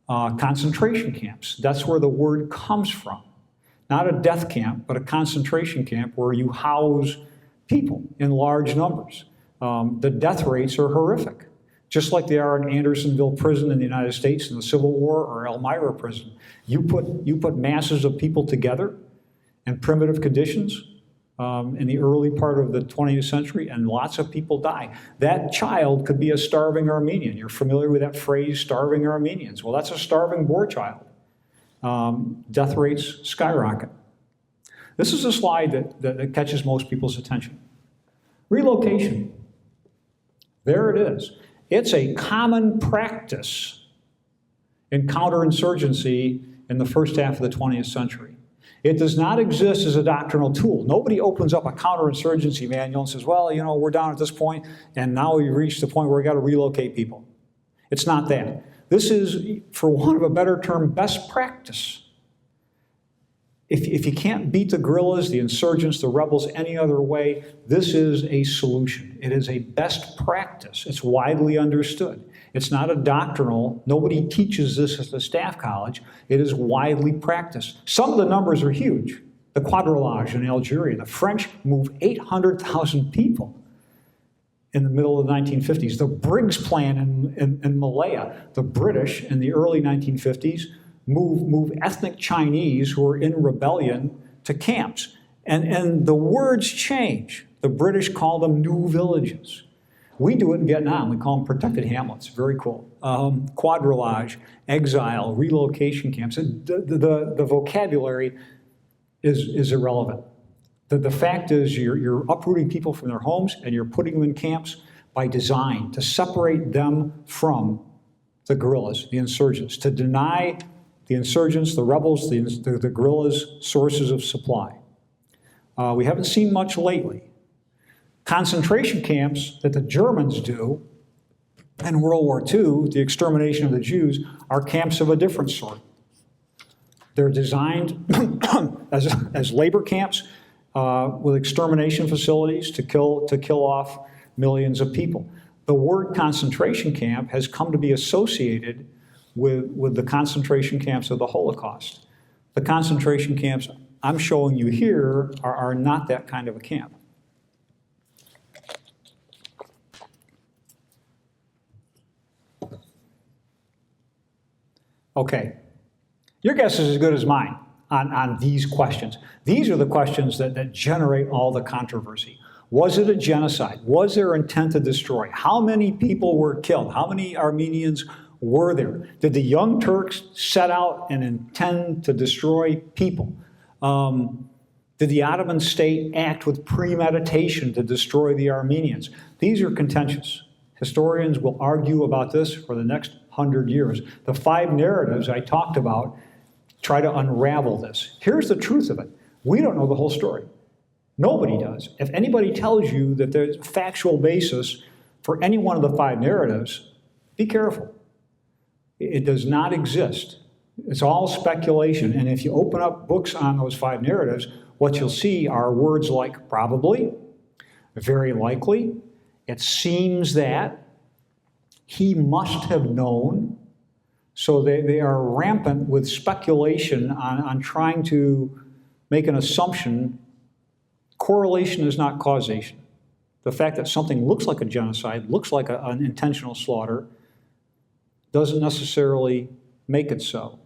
Concentration camps, that's where the word comes from. Not a death camp, but a concentration camp where you house people in large numbers. The death rates are horrific, just like they are in Andersonville Prison in the United States in the Civil War, or Elmira Prison. You put masses of people together in primitive conditions in the early part of the 20th century, and lots of people die. That child could be a starving Armenian. You're familiar with that phrase, starving Armenians. Well, that's a starving Boer child. Death rates skyrocket. This is a slide that catches most people's attention. Relocation. There it is. It's a common practice in counterinsurgency in the first half of the 20th century. It does not exist as a doctrinal tool. Nobody opens up a counterinsurgency manual and says, well, we're down at this point, and now we've reached the point where we've got to relocate people. It's not that. This is, for want of a better term, best practice. If you can't beat the guerrillas, the insurgents, the rebels any other way, this is a solution. It is a best practice. It's widely understood. It's not a doctrinal. Nobody teaches this at the staff college. It is widely practiced. Some of the numbers are huge. The quadrillage in Algeria, the French moved 800,000 people in the middle of the 1950s. The Briggs Plan in Malaya, the British in the early 1950s move ethnic Chinese who were in rebellion to camps. And the words change. The British call them new villages. We do it in Vietnam. We call them protected hamlets. Very cool. Quadrillage, exile, relocation camps. The vocabulary is irrelevant. The fact is you're uprooting people from their homes and you're putting them in camps by design to separate them from the guerrillas, the insurgents, to deny the insurgents, the rebels, the guerrillas sources of supply. We haven't seen much lately. Concentration camps that the Germans do in World War II, the extermination of the Jews, are camps of a different sort. They're designed as labor camps with extermination facilities to kill off millions of people. The word concentration camp has come to be associated with the concentration camps of the Holocaust. The concentration camps I'm showing you here are not that kind of a camp. Okay, your guess is as good as mine on these questions. These are the questions that generate all the controversy. Was it a genocide? Was there intent to destroy? How many people were killed? How many Armenians were there? Did the Young Turks set out and intend to destroy people? Did the Ottoman state act with premeditation to destroy the Armenians? These are contentious. Historians will argue about this for the next 100 years. The 5 narratives I talked about try to unravel this. Here's the truth of it. We don't know the whole story. Nobody does. If anybody tells you that there's a factual basis for any one of the 5 narratives, be careful. It does not exist. It's all speculation. And if you open up books on those 5 narratives, what you'll see are words like probably, very likely, it seems that, he must have known. So they are rampant with speculation on trying to make an assumption. Correlation is not causation. The fact that something looks like a genocide, looks like an intentional slaughter, doesn't necessarily make it so.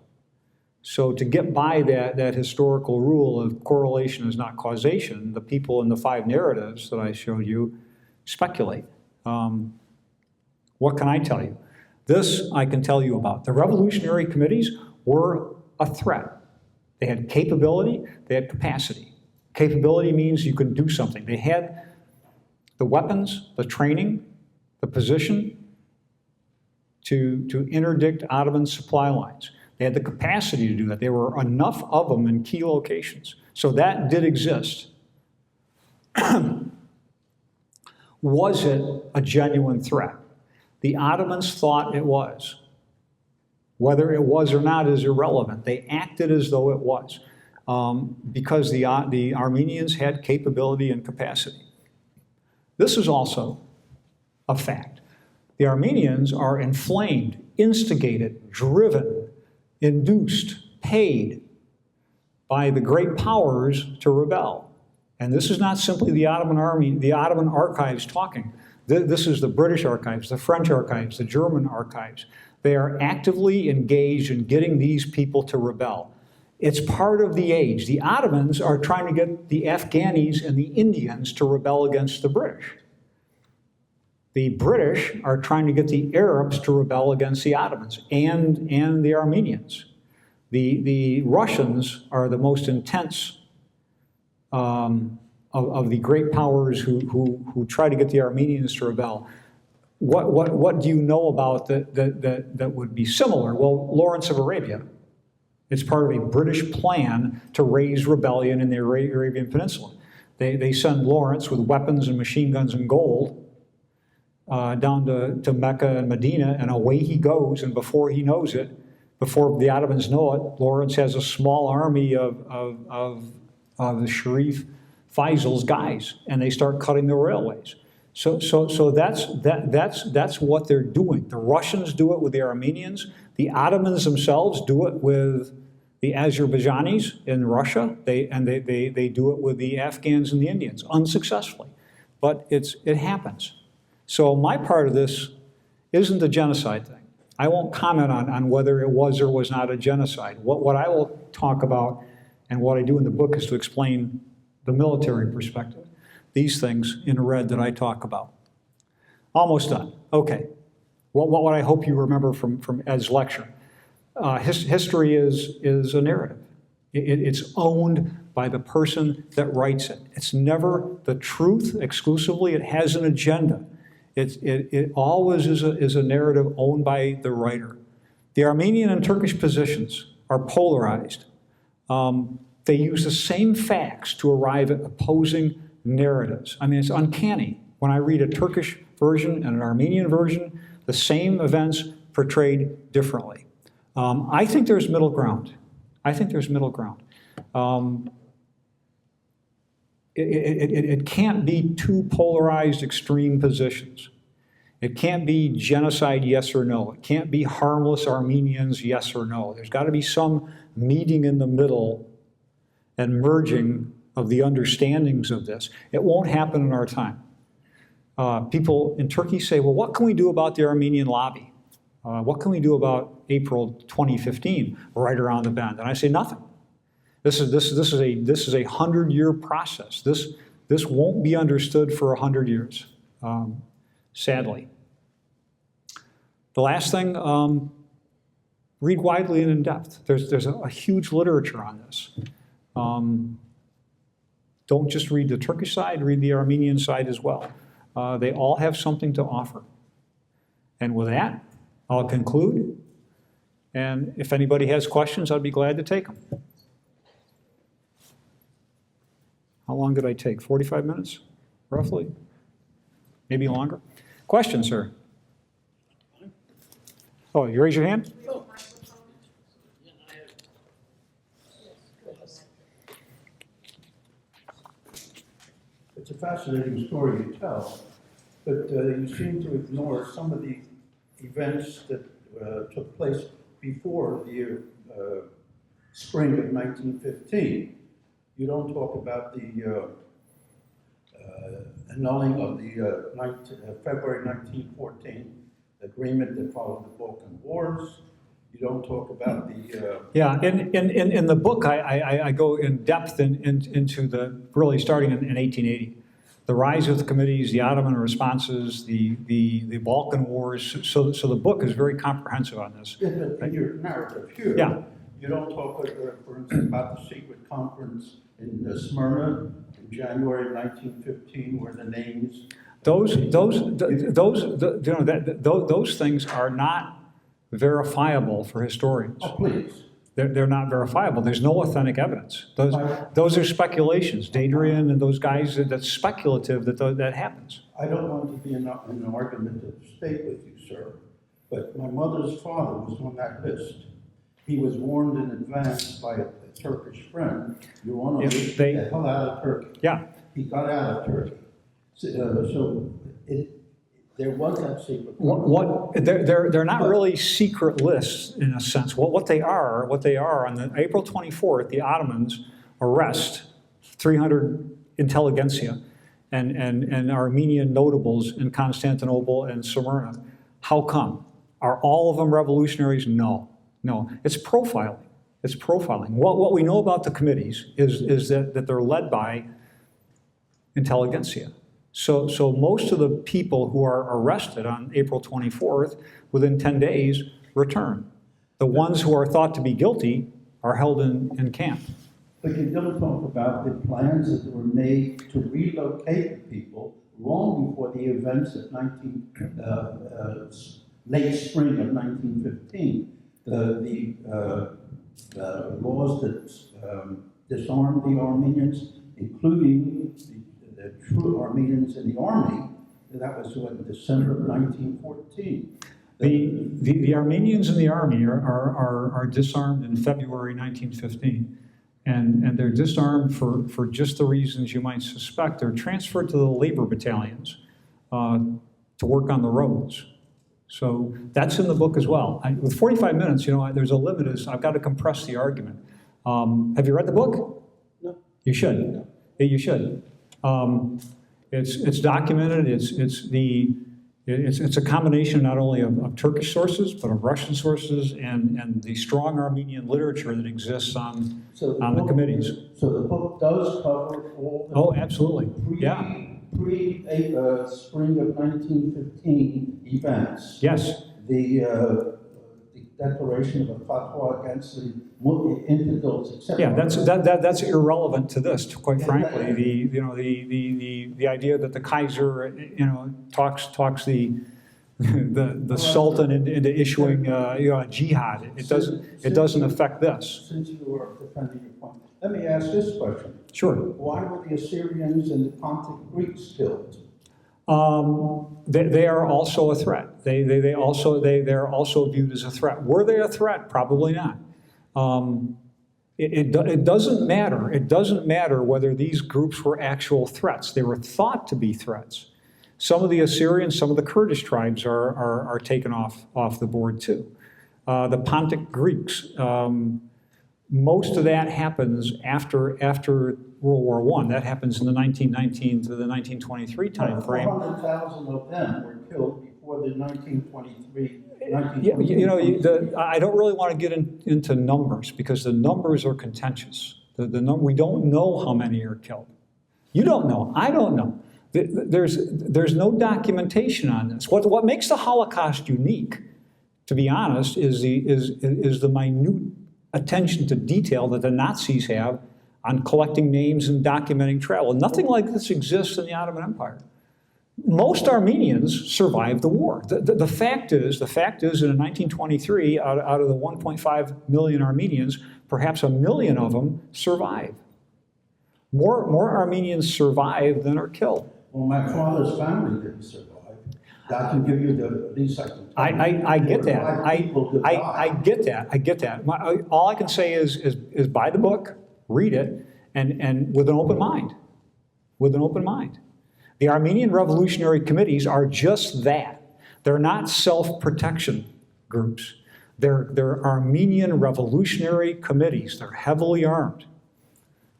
So to get by that historical rule of correlation is not causation, the people in the 5 narratives that I showed you speculate. What can I tell you? This I can tell you about. The revolutionary committees were a threat. They had capability, they had capacity. Capability means you can do something. They had the weapons, the training, the position to interdict Ottoman supply lines. They had the capacity to do that. There were enough of them in key locations. So that did exist. Was it a genuine threat? The Ottomans thought it was. Whether it was or not is irrelevant. They acted as though it was, because the Armenians had capability and capacity. This is also a fact. The Armenians are inflamed, instigated, driven, induced, paid by the great powers to rebel. And this is not simply the Ottoman army, the Ottoman archives talking. This is the British archives, the French archives, the German archives. They are actively engaged in getting these people to rebel. It's part of the age. The Ottomans are trying to get the Afghanis and the Indians to rebel against the British. The British are trying to get the Arabs to rebel against the Ottomans and the Armenians. The Russians are the most intense of the great powers who try to get the Armenians to rebel. What do you know about that would be similar? Well, Lawrence of Arabia. It's part of a British plan to raise rebellion in the Arabian Peninsula. They send Lawrence with weapons and machine guns and gold down to Mecca and Medina, and away he goes, and before he knows it, before the Ottomans know it, Lawrence has a small army of the Sharif Faisal's guys, and they start cutting the railways. So that's what they're doing. The Russians do it with the Armenians. The Ottomans themselves do it with the Azerbaijanis in Russia. They do it with the Afghans and the Indians, unsuccessfully. But it happens. So my part of this isn't the genocide thing. I won't comment on whether it was or was not a genocide. What I will talk about, and what I do in the book, is to explain the military perspective. These things in red that I talk about. Almost done. Okay. What I hope you remember from Ed's lecture. History is a narrative. It's owned by the person that writes it. It's never the truth exclusively. It has an agenda. It always is a narrative owned by the writer. The Armenian and Turkish positions are polarized. They use the same facts to arrive at opposing narratives. I mean, it's uncanny. When I read a Turkish version and an Armenian version, the same events portrayed differently. I think there's middle ground. It can't be two polarized extreme positions. It can't be genocide, yes or no. It can't be harmless Armenians, yes or no. There's got to be some meeting in the middle and merging of the understandings of this. It won't happen in our time. People in Turkey say, well, what can we do about the Armenian lobby? What can we do about April 2015, right around the bend? And I say nothing. This is a 100-year process. This won't be understood for 100 years, sadly. The last thing, read widely and in depth. There's a huge literature on this. Don't just read the Turkish side, read the Armenian side as well. They all have something to offer. And with that, I'll conclude. And if anybody has questions, I'd be glad to take them. How long did I take? 45 minutes, roughly? Maybe longer? Questions, sir? Oh, you raise your hand? It's a fascinating story you tell, but you seem to ignore some of the events that took place before the spring of 1915. You don't talk about the annulling of the February 1914 agreement that followed the Balkan Wars. You don't talk about the, Yeah, in the book, I go in depth into the, really starting in 1880. The rise of the committees, the Ottoman responses, the Balkan Wars. So the book is very comprehensive on this. in your narrative here. Yeah. You don't talk, for instance, about the secret conference in Smyrna in January 1915, where the names. Those things are not verifiable for historians. Oh, please. They're not verifiable. There's no authentic evidence. Those are speculations. Dadrian and those guys, that's speculative that happens. I don't want to be in an argumentative state with you, sir, but my mother's father was on that list. He was warned in advance by a Turkish friend, you want to get the hell out of Turkey. Yeah. He got out of Turkey. There was that secret. They're not really secret lists in a sense. What they are on the April 24th, the Ottomans arrest 300 intelligentsia and Armenian notables in Constantinople and Smyrna. How come? Are all of them revolutionaries? No. It's profiling. It's profiling. What we know about the committees is that they're led by intelligentsia. So most of the people who are arrested on April 24th, within 10 days, return. The ones who are thought to be guilty are held in camp. But you don't talk about the plans that were made to relocate the people long before the events of late spring of 1915. The laws that disarmed the Armenians, including the true Armenians in the army, that was in December of 1914. The Armenians in the army are disarmed in February 1915, and they're disarmed for just the reasons you might suspect. They're transferred to the labor battalions to work on the roads. So that's in the book as well. With 45 minutes, there's a limit. I've got to compress the argument. Have you read the book? No. You should. No. Yeah, you should. It's documented. It's a combination not only of Turkish sources but of Russian sources and the strong Armenian literature that exists on the committees. So the book does cover all the absolutely. Spring of 1915 events. Yes. The declaration of a fatwa against the infidels, etc. Yeah, that's irrelevant to this. Quite frankly, the idea that the Kaiser, talks the Sultan into issuing a jihad. It doesn't affect this. Since you are defending your point, let me ask this question. Sure. Why were the Assyrians and the Pontic Greeks killed? They are also a threat. They're also viewed as a threat. Were they a threat? Probably not. It doesn't matter. It doesn't matter whether these groups were actual threats. They were thought to be threats. Some of the Assyrians, some of the Kurdish tribes are taken off the board too. The Pontic Greeks. Most of that happens after World War I. That happens in the 1919 to the 1923 time frame. 400,000 of them were killed before the 1923. I don't really want to get into numbers because the numbers are contentious. We don't know how many are killed. You don't know. I don't know. There's no documentation on this. What makes the Holocaust unique, to be honest, is the minute attention to detail that the Nazis have on collecting names and documenting travel. Nothing like this exists in the Ottoman Empire. Most Armenians survived the war. The fact is, in 1923, out of the 1.5 million Armenians, perhaps 1 million of them survived. More Armenians survive than are killed. Well, my father's family didn't survive. That can give you at least I get that. I get that. I get that. All I can say is buy the book, read it, and with an open mind. With an open mind. The Armenian Revolutionary Committees are just that. They're not self-protection groups. They're Armenian Revolutionary Committees. They're heavily armed.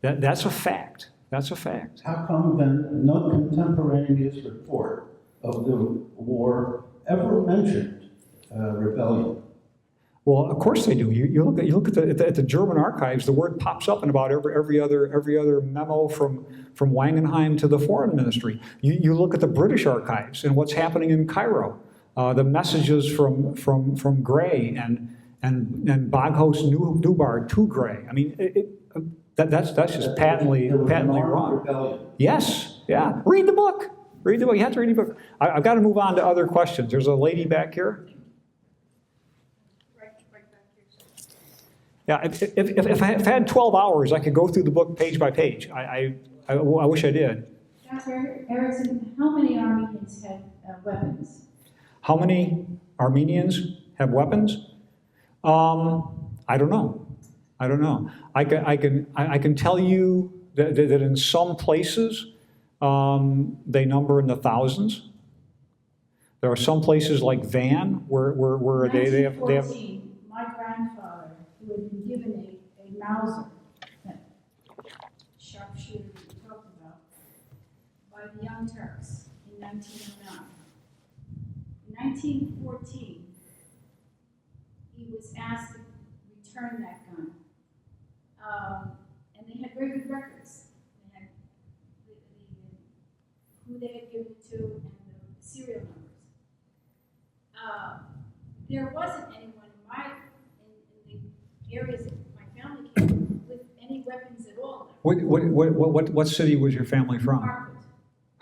That's a fact. That's a fact. How come then no contemporaneous report of the war ever mentioned rebellion? Well, of course they do. You look at the German archives. The word pops up in about every other memo from Wangenheim to the Foreign Ministry. You look at the British archives and what's happening in Cairo. The messages from Gray and Baghouse Nubar to Gray. I mean, that's just patently wrong. Rebellion. Yes, yeah. Read the book. Read the book. You have to read the book. I've got to move on to other questions. There's a lady back here. Yeah, if I had 12 hours, I could go through the book page by page. I wish I did. Dr. Erickson, how many Armenians had weapons? How many Armenians have weapons? I don't know. I can tell you that in some places they number in the thousands. There are some places like Van where they have. My grandfather, who had been given a Mauser, that sharpshooter we talked about, by the Young Turks in 1909. In 1914, he was asked to return that gun. And they had very good records. They had who they had given it to and the serial numbers. There wasn't anyone in the areas that my family came from with any weapons at all. What city was your family from?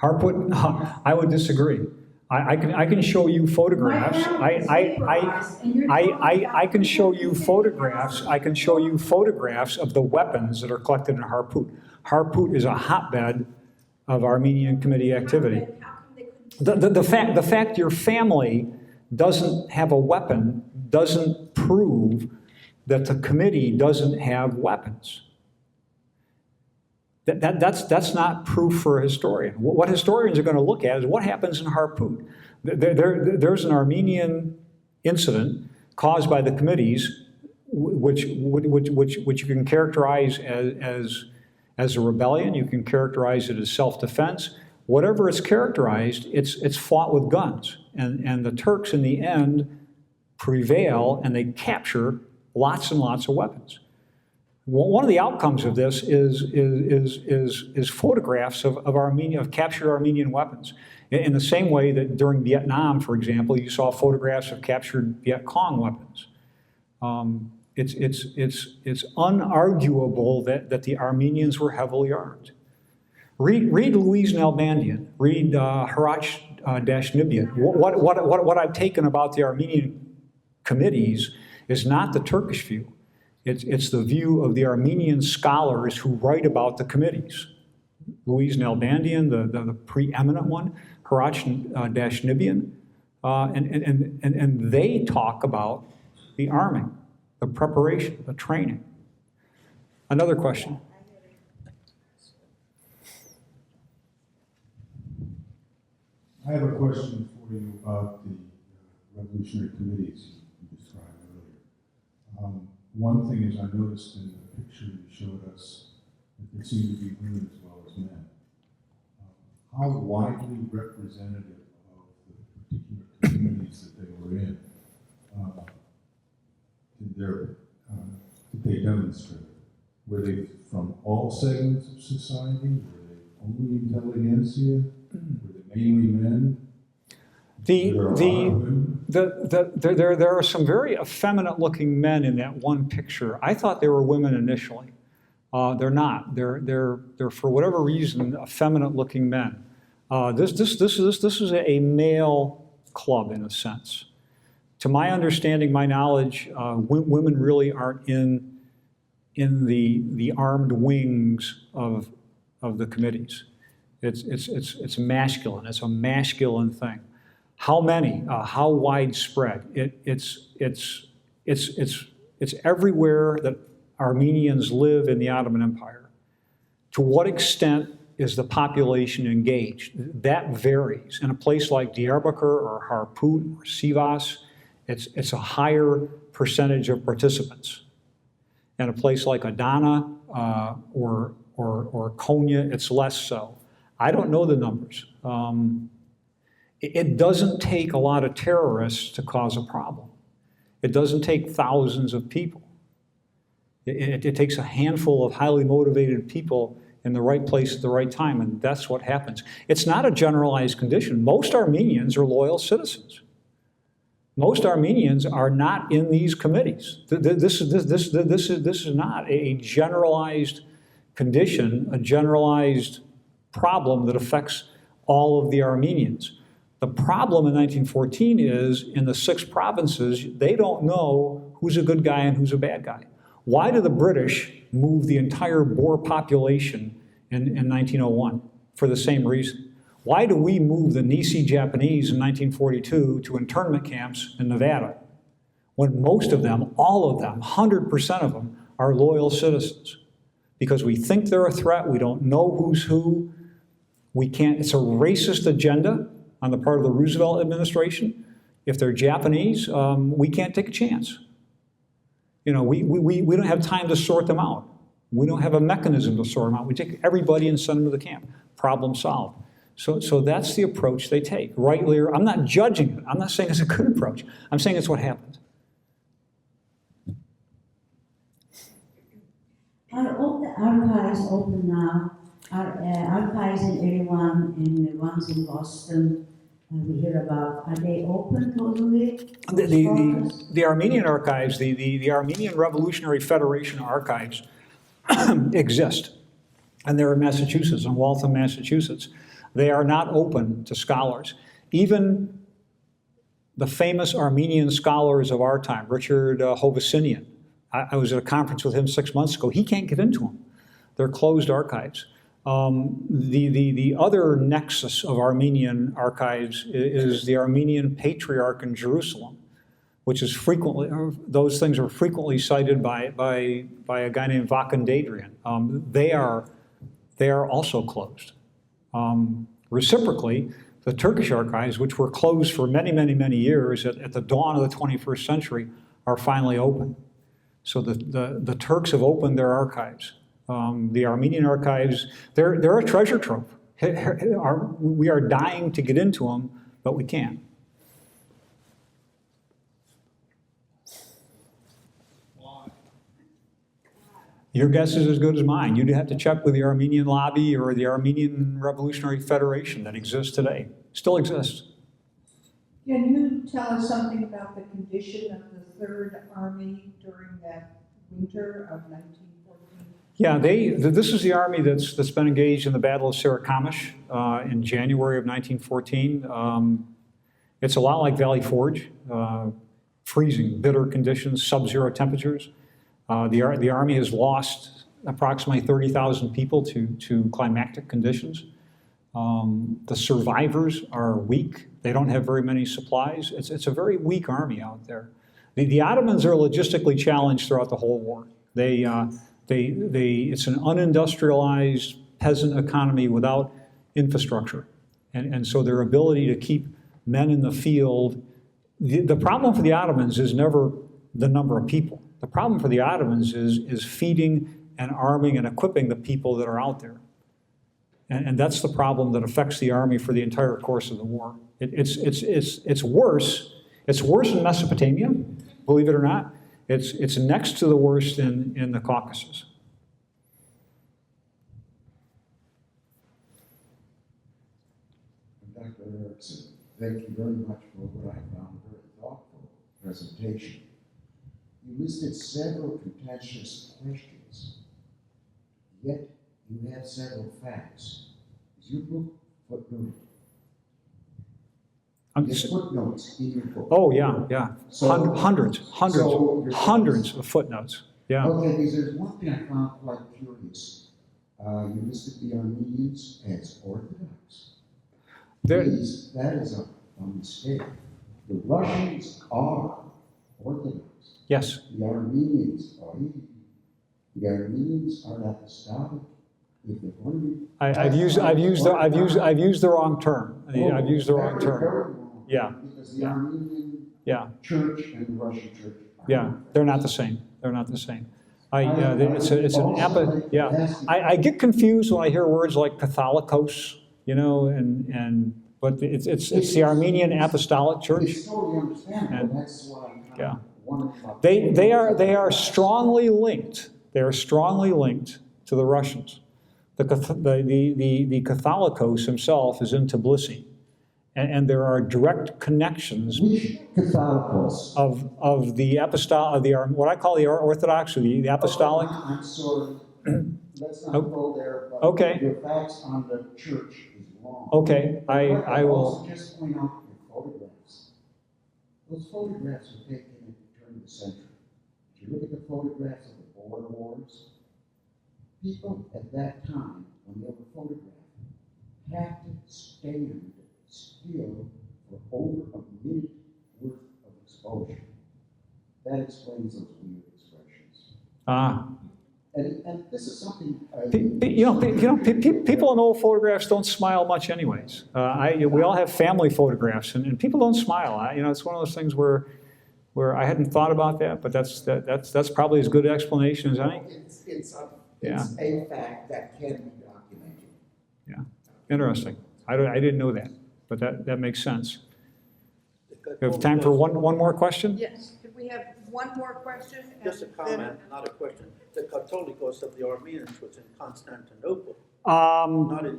Harput. Harput? I would disagree. I can show you photographs. I can show you photographs. I can show you photographs of the weapons that are collected in Harput. Harput is a hotbed of Armenian committee activity. The fact your family doesn't have a weapon doesn't prove that the committee doesn't have weapons. That's not proof for a historian. What historians are going to look at is what happens in Harput. There's an Armenian incident caused by the committees, which you can characterize as a rebellion. You can characterize it as self-defense. Whatever it's characterized, it's fought with guns, and the Turks in the end prevail, and they capture lots and lots of weapons. One of the outcomes of this is photographs of captured Armenian weapons. In the same way that during Vietnam, for example, you saw photographs of captured Viet Cong weapons. It's unarguable that the Armenians were heavily armed. Read Louise Nalbandian. Read Harash Dashnibian. What I've taken about the Armenian committees is not the Turkish view. It's the view of the Armenian scholars who write about the committees. Louise Nalbandian, the preeminent one, Harash Dashnibian, and they talk about the arming, the preparation, the training. Another question. I have a question for you about the revolutionary committees you described earlier. One thing is I noticed in the picture you showed us that there seemed to be women as well as men. How widely representative of the particular communities that they were in did they demonstrate? Were they from all segments of society? Were they only intelligentsia? Were they mainly men? There are some very effeminate looking men in that one picture. I thought they were women initially. They're not. They're for whatever reason effeminate looking men. This is a male club in a sense. To my understanding, my knowledge, women really aren't in the armed wings of the committees. It's masculine. It's a masculine thing. How many? How widespread? It's everywhere that Armenians live in the Ottoman Empire. To what extent is the population engaged? That varies. In a place like Diyarbakir or Harput or Sivas, it's a higher percentage of participants. In a place like Adana or Konya, it's less so. I don't know the numbers. It doesn't take a lot of terrorists to cause a problem. It doesn't take thousands of people. It takes a handful of highly motivated people in the right place at the right time, and that's what happens. It's not a generalized condition. Most Armenians are loyal citizens. Most Armenians are not in these committees. This is not a generalized condition, a generalized problem that affects all of the Armenians. The problem in 1914 is, in the 6 provinces, they don't know who's a good guy and who's a bad guy. Why do the British move the entire Boer population in 1901? For the same reason. Why do we move the Nisi Japanese in 1942 to internment camps in Nevada, when most of them, all of them, 100% of them, are loyal citizens? Because we think they're a threat, we don't know who's who, we can't, it's a racist agenda on the part of the Roosevelt administration. If they're Japanese, we can't take a chance. You know, we don't have time to sort them out. We don't have a mechanism to sort them out. We take everybody and send them to the camp. Problem solved. So that's the approach they take, rightly or, I'm not judging it. I'm not saying it's a good approach. I'm saying it's what happened. Are all the archives open now? Are archives in Erivan and the ones in Boston we hear about, are they open totally? The Armenian archives, the Armenian Revolutionary Federation archives exist. And they're in Massachusetts, in Waltham, Massachusetts. They are not open to scholars. Even the famous Armenian scholars of our time, Richard Hovasinian, I was at a conference with him 6 months ago. He can't get into them. They're closed archives. The other nexus of Armenian archives is the Armenian Patriarch in Jerusalem, which is frequently, those things are frequently cited by a guy named Vakan Dadrian. They are also closed. Reciprocally, the Turkish archives, which were closed for many, many, many years at the dawn of the 21st century, are finally open. So the Turks have opened their archives. The Armenian archives, they're a treasure trove. We are dying to get into them, but we can't. Your guess is as good as mine. You'd have to check with the Armenian lobby or the Armenian Revolutionary Federation that exists today. Still exists. Can you tell us something about the condition of the Third Army during that winter of 1914? Yeah, this is the army that's been engaged in the Battle of Sarikamish in January of 1914. It's a lot like Valley Forge, freezing, bitter conditions, sub-zero temperatures. The Army has lost approximately 30,000 people to climatic conditions. The survivors are weak. They don't have very many supplies. It's a very weak army out there. The Ottomans are logistically challenged throughout the whole war. It's an unindustrialized peasant economy without infrastructure. And so their ability to keep men in the field, the problem for the Ottomans is never the number of people. The problem for the Ottomans is feeding and arming and equipping the people that are out there. And that's the problem that affects the army for the entire course of the war. It's worse. It's worse in Mesopotamia, believe it or not. It's next to the worst in the Caucasus. Dr. Erickson, thank you very much for what I found a very thoughtful presentation. You listed several contentious questions, yet you have several facts. Is your book footnoted? There's footnotes in your book. Oh, yeah. So, hundreds of footnotes. Yeah. Okay, because there's one thing I found quite curious. You listed the Armenians as Orthodox. Please, that is a mistake. The Russians are Orthodox. Yes. The Armenians are apostolic. If they're going to be, I've used the wrong term. I've used the wrong term. Very wrong. Yeah. Because the Armenian church and the Russian church are not. They're not the same. They're not the same. I get confused when I hear words like Catholicos, but it's the Armenian Apostolic Church. It's totally understandable. That's why I'm one of my. They are strongly linked. They are strongly linked to the Russians. The Catholicos himself is in Tbilisi, and there are direct connections Which Catholicos? of the what I call the Orthodox, or the Apostolic. I'm sorry, let's not go there, but Okay. your facts on the church is wrong. Okay, I I'll will. also just point out your photographs. Those photographs were taken at the turn of the century. If you look at the photographs of the border wars, people at that time, when they were photographed, had to stand still for over a minute worth of exposure. That explains those weird expressions. And this is something. People in old photographs don't smile much, anyways. We all have family photographs, and people don't smile. It's one of those things where I hadn't thought about that, but that's probably as good an explanation as any. It's a fact that can be documented. Yeah, interesting. I didn't know that, but that makes sense. We have time for one more question? Yes, could we have one more question? Just a and then- comment, not a question. The Catholicos of the Armenians was in Constantinople.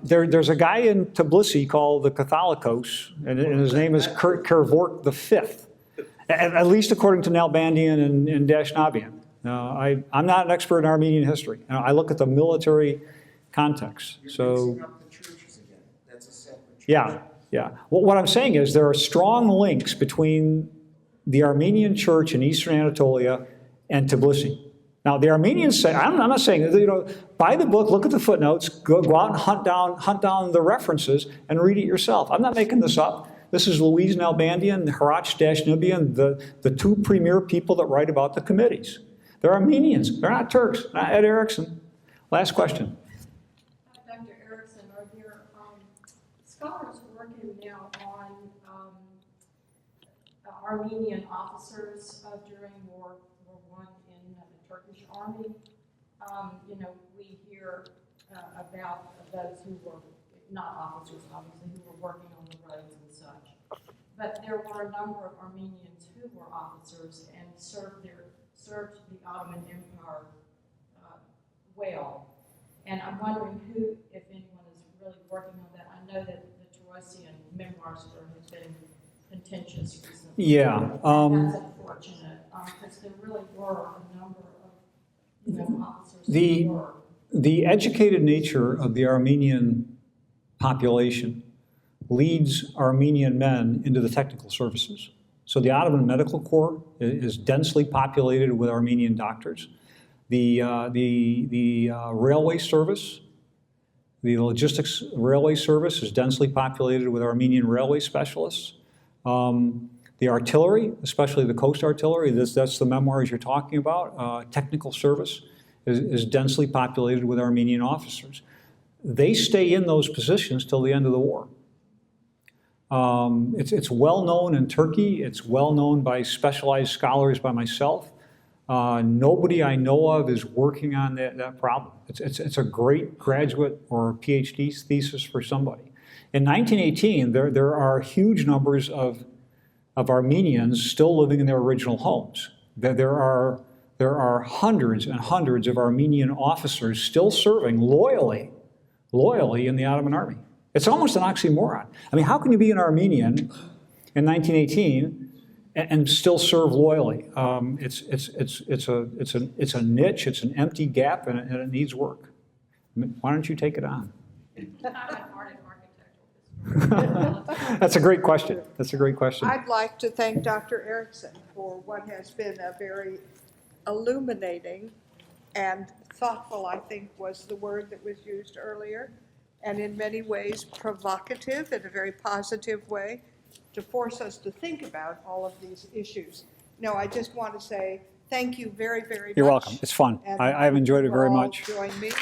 There's a guy in Tbilisi called the Catholicos, and his name is Kervork V, at least according to Nalbandian and Dashnavian. I'm not an expert in Armenian history. I look at the military context. So, Mixing up the churches again. That's a separate church. yeah. Well, what I'm saying is there are strong links between the Armenian church in Eastern Anatolia and Tbilisi. Now, the Armenians say, I'm not saying, buy the book, look at the footnotes, go out and hunt down the references and read it yourself. I'm not making this up. This is Louise Nalbandian and Harach Dashnabian, the two premier people that write about the committees. They're Armenians. They're not Turks. Not Ed Erickson. Last question. Dr. Erickson, are there scholars working now on Armenian officers during World War I in the Turkish army? We hear about those who were not officers, obviously, who were working on the roads and such. But there were a number of Armenians who were officers and served the Ottoman Empire well. And I'm wondering who, if anyone, is really working on that. I know that the Taurosian memoirs have been contentious recently. Yeah. That's unfortunate, because there really were a number of officers who were. The educated nature of the Armenian population leads Armenian men into the technical services. So the Ottoman Medical Corps is densely populated with Armenian doctors. The railway service, the logistics railway service is densely populated with Armenian railway specialists. The artillery, especially the coast artillery, that's the memoirs you're talking about, technical service is densely populated with Armenian officers. They stay in those positions till the end of the war. It's well known in Turkey. It's well known by specialized scholars, by myself. Nobody I know of is working on that problem. It's a great graduate or PhD thesis for somebody. In 1918, there are huge numbers of Armenians still living in their original homes. There are hundreds and hundreds of Armenian officers still serving loyally in the Ottoman army. It's almost an oxymoron. I mean, how can you be an Armenian in 1918 and still serve loyally? It's a niche. It's an empty gap, and it needs work. Why don't you take it on? I'm an art and architectural history. That's a great question. That's a great question. I'd like to thank Dr. Erickson for what has been a very illuminating and thoughtful, I think was the word that was used earlier, and in many ways provocative in a very positive way to force us to think about all of these issues. No, I just want to say thank you very, very much. You're welcome. It's fun. And I've enjoyed it very you all much. Join me in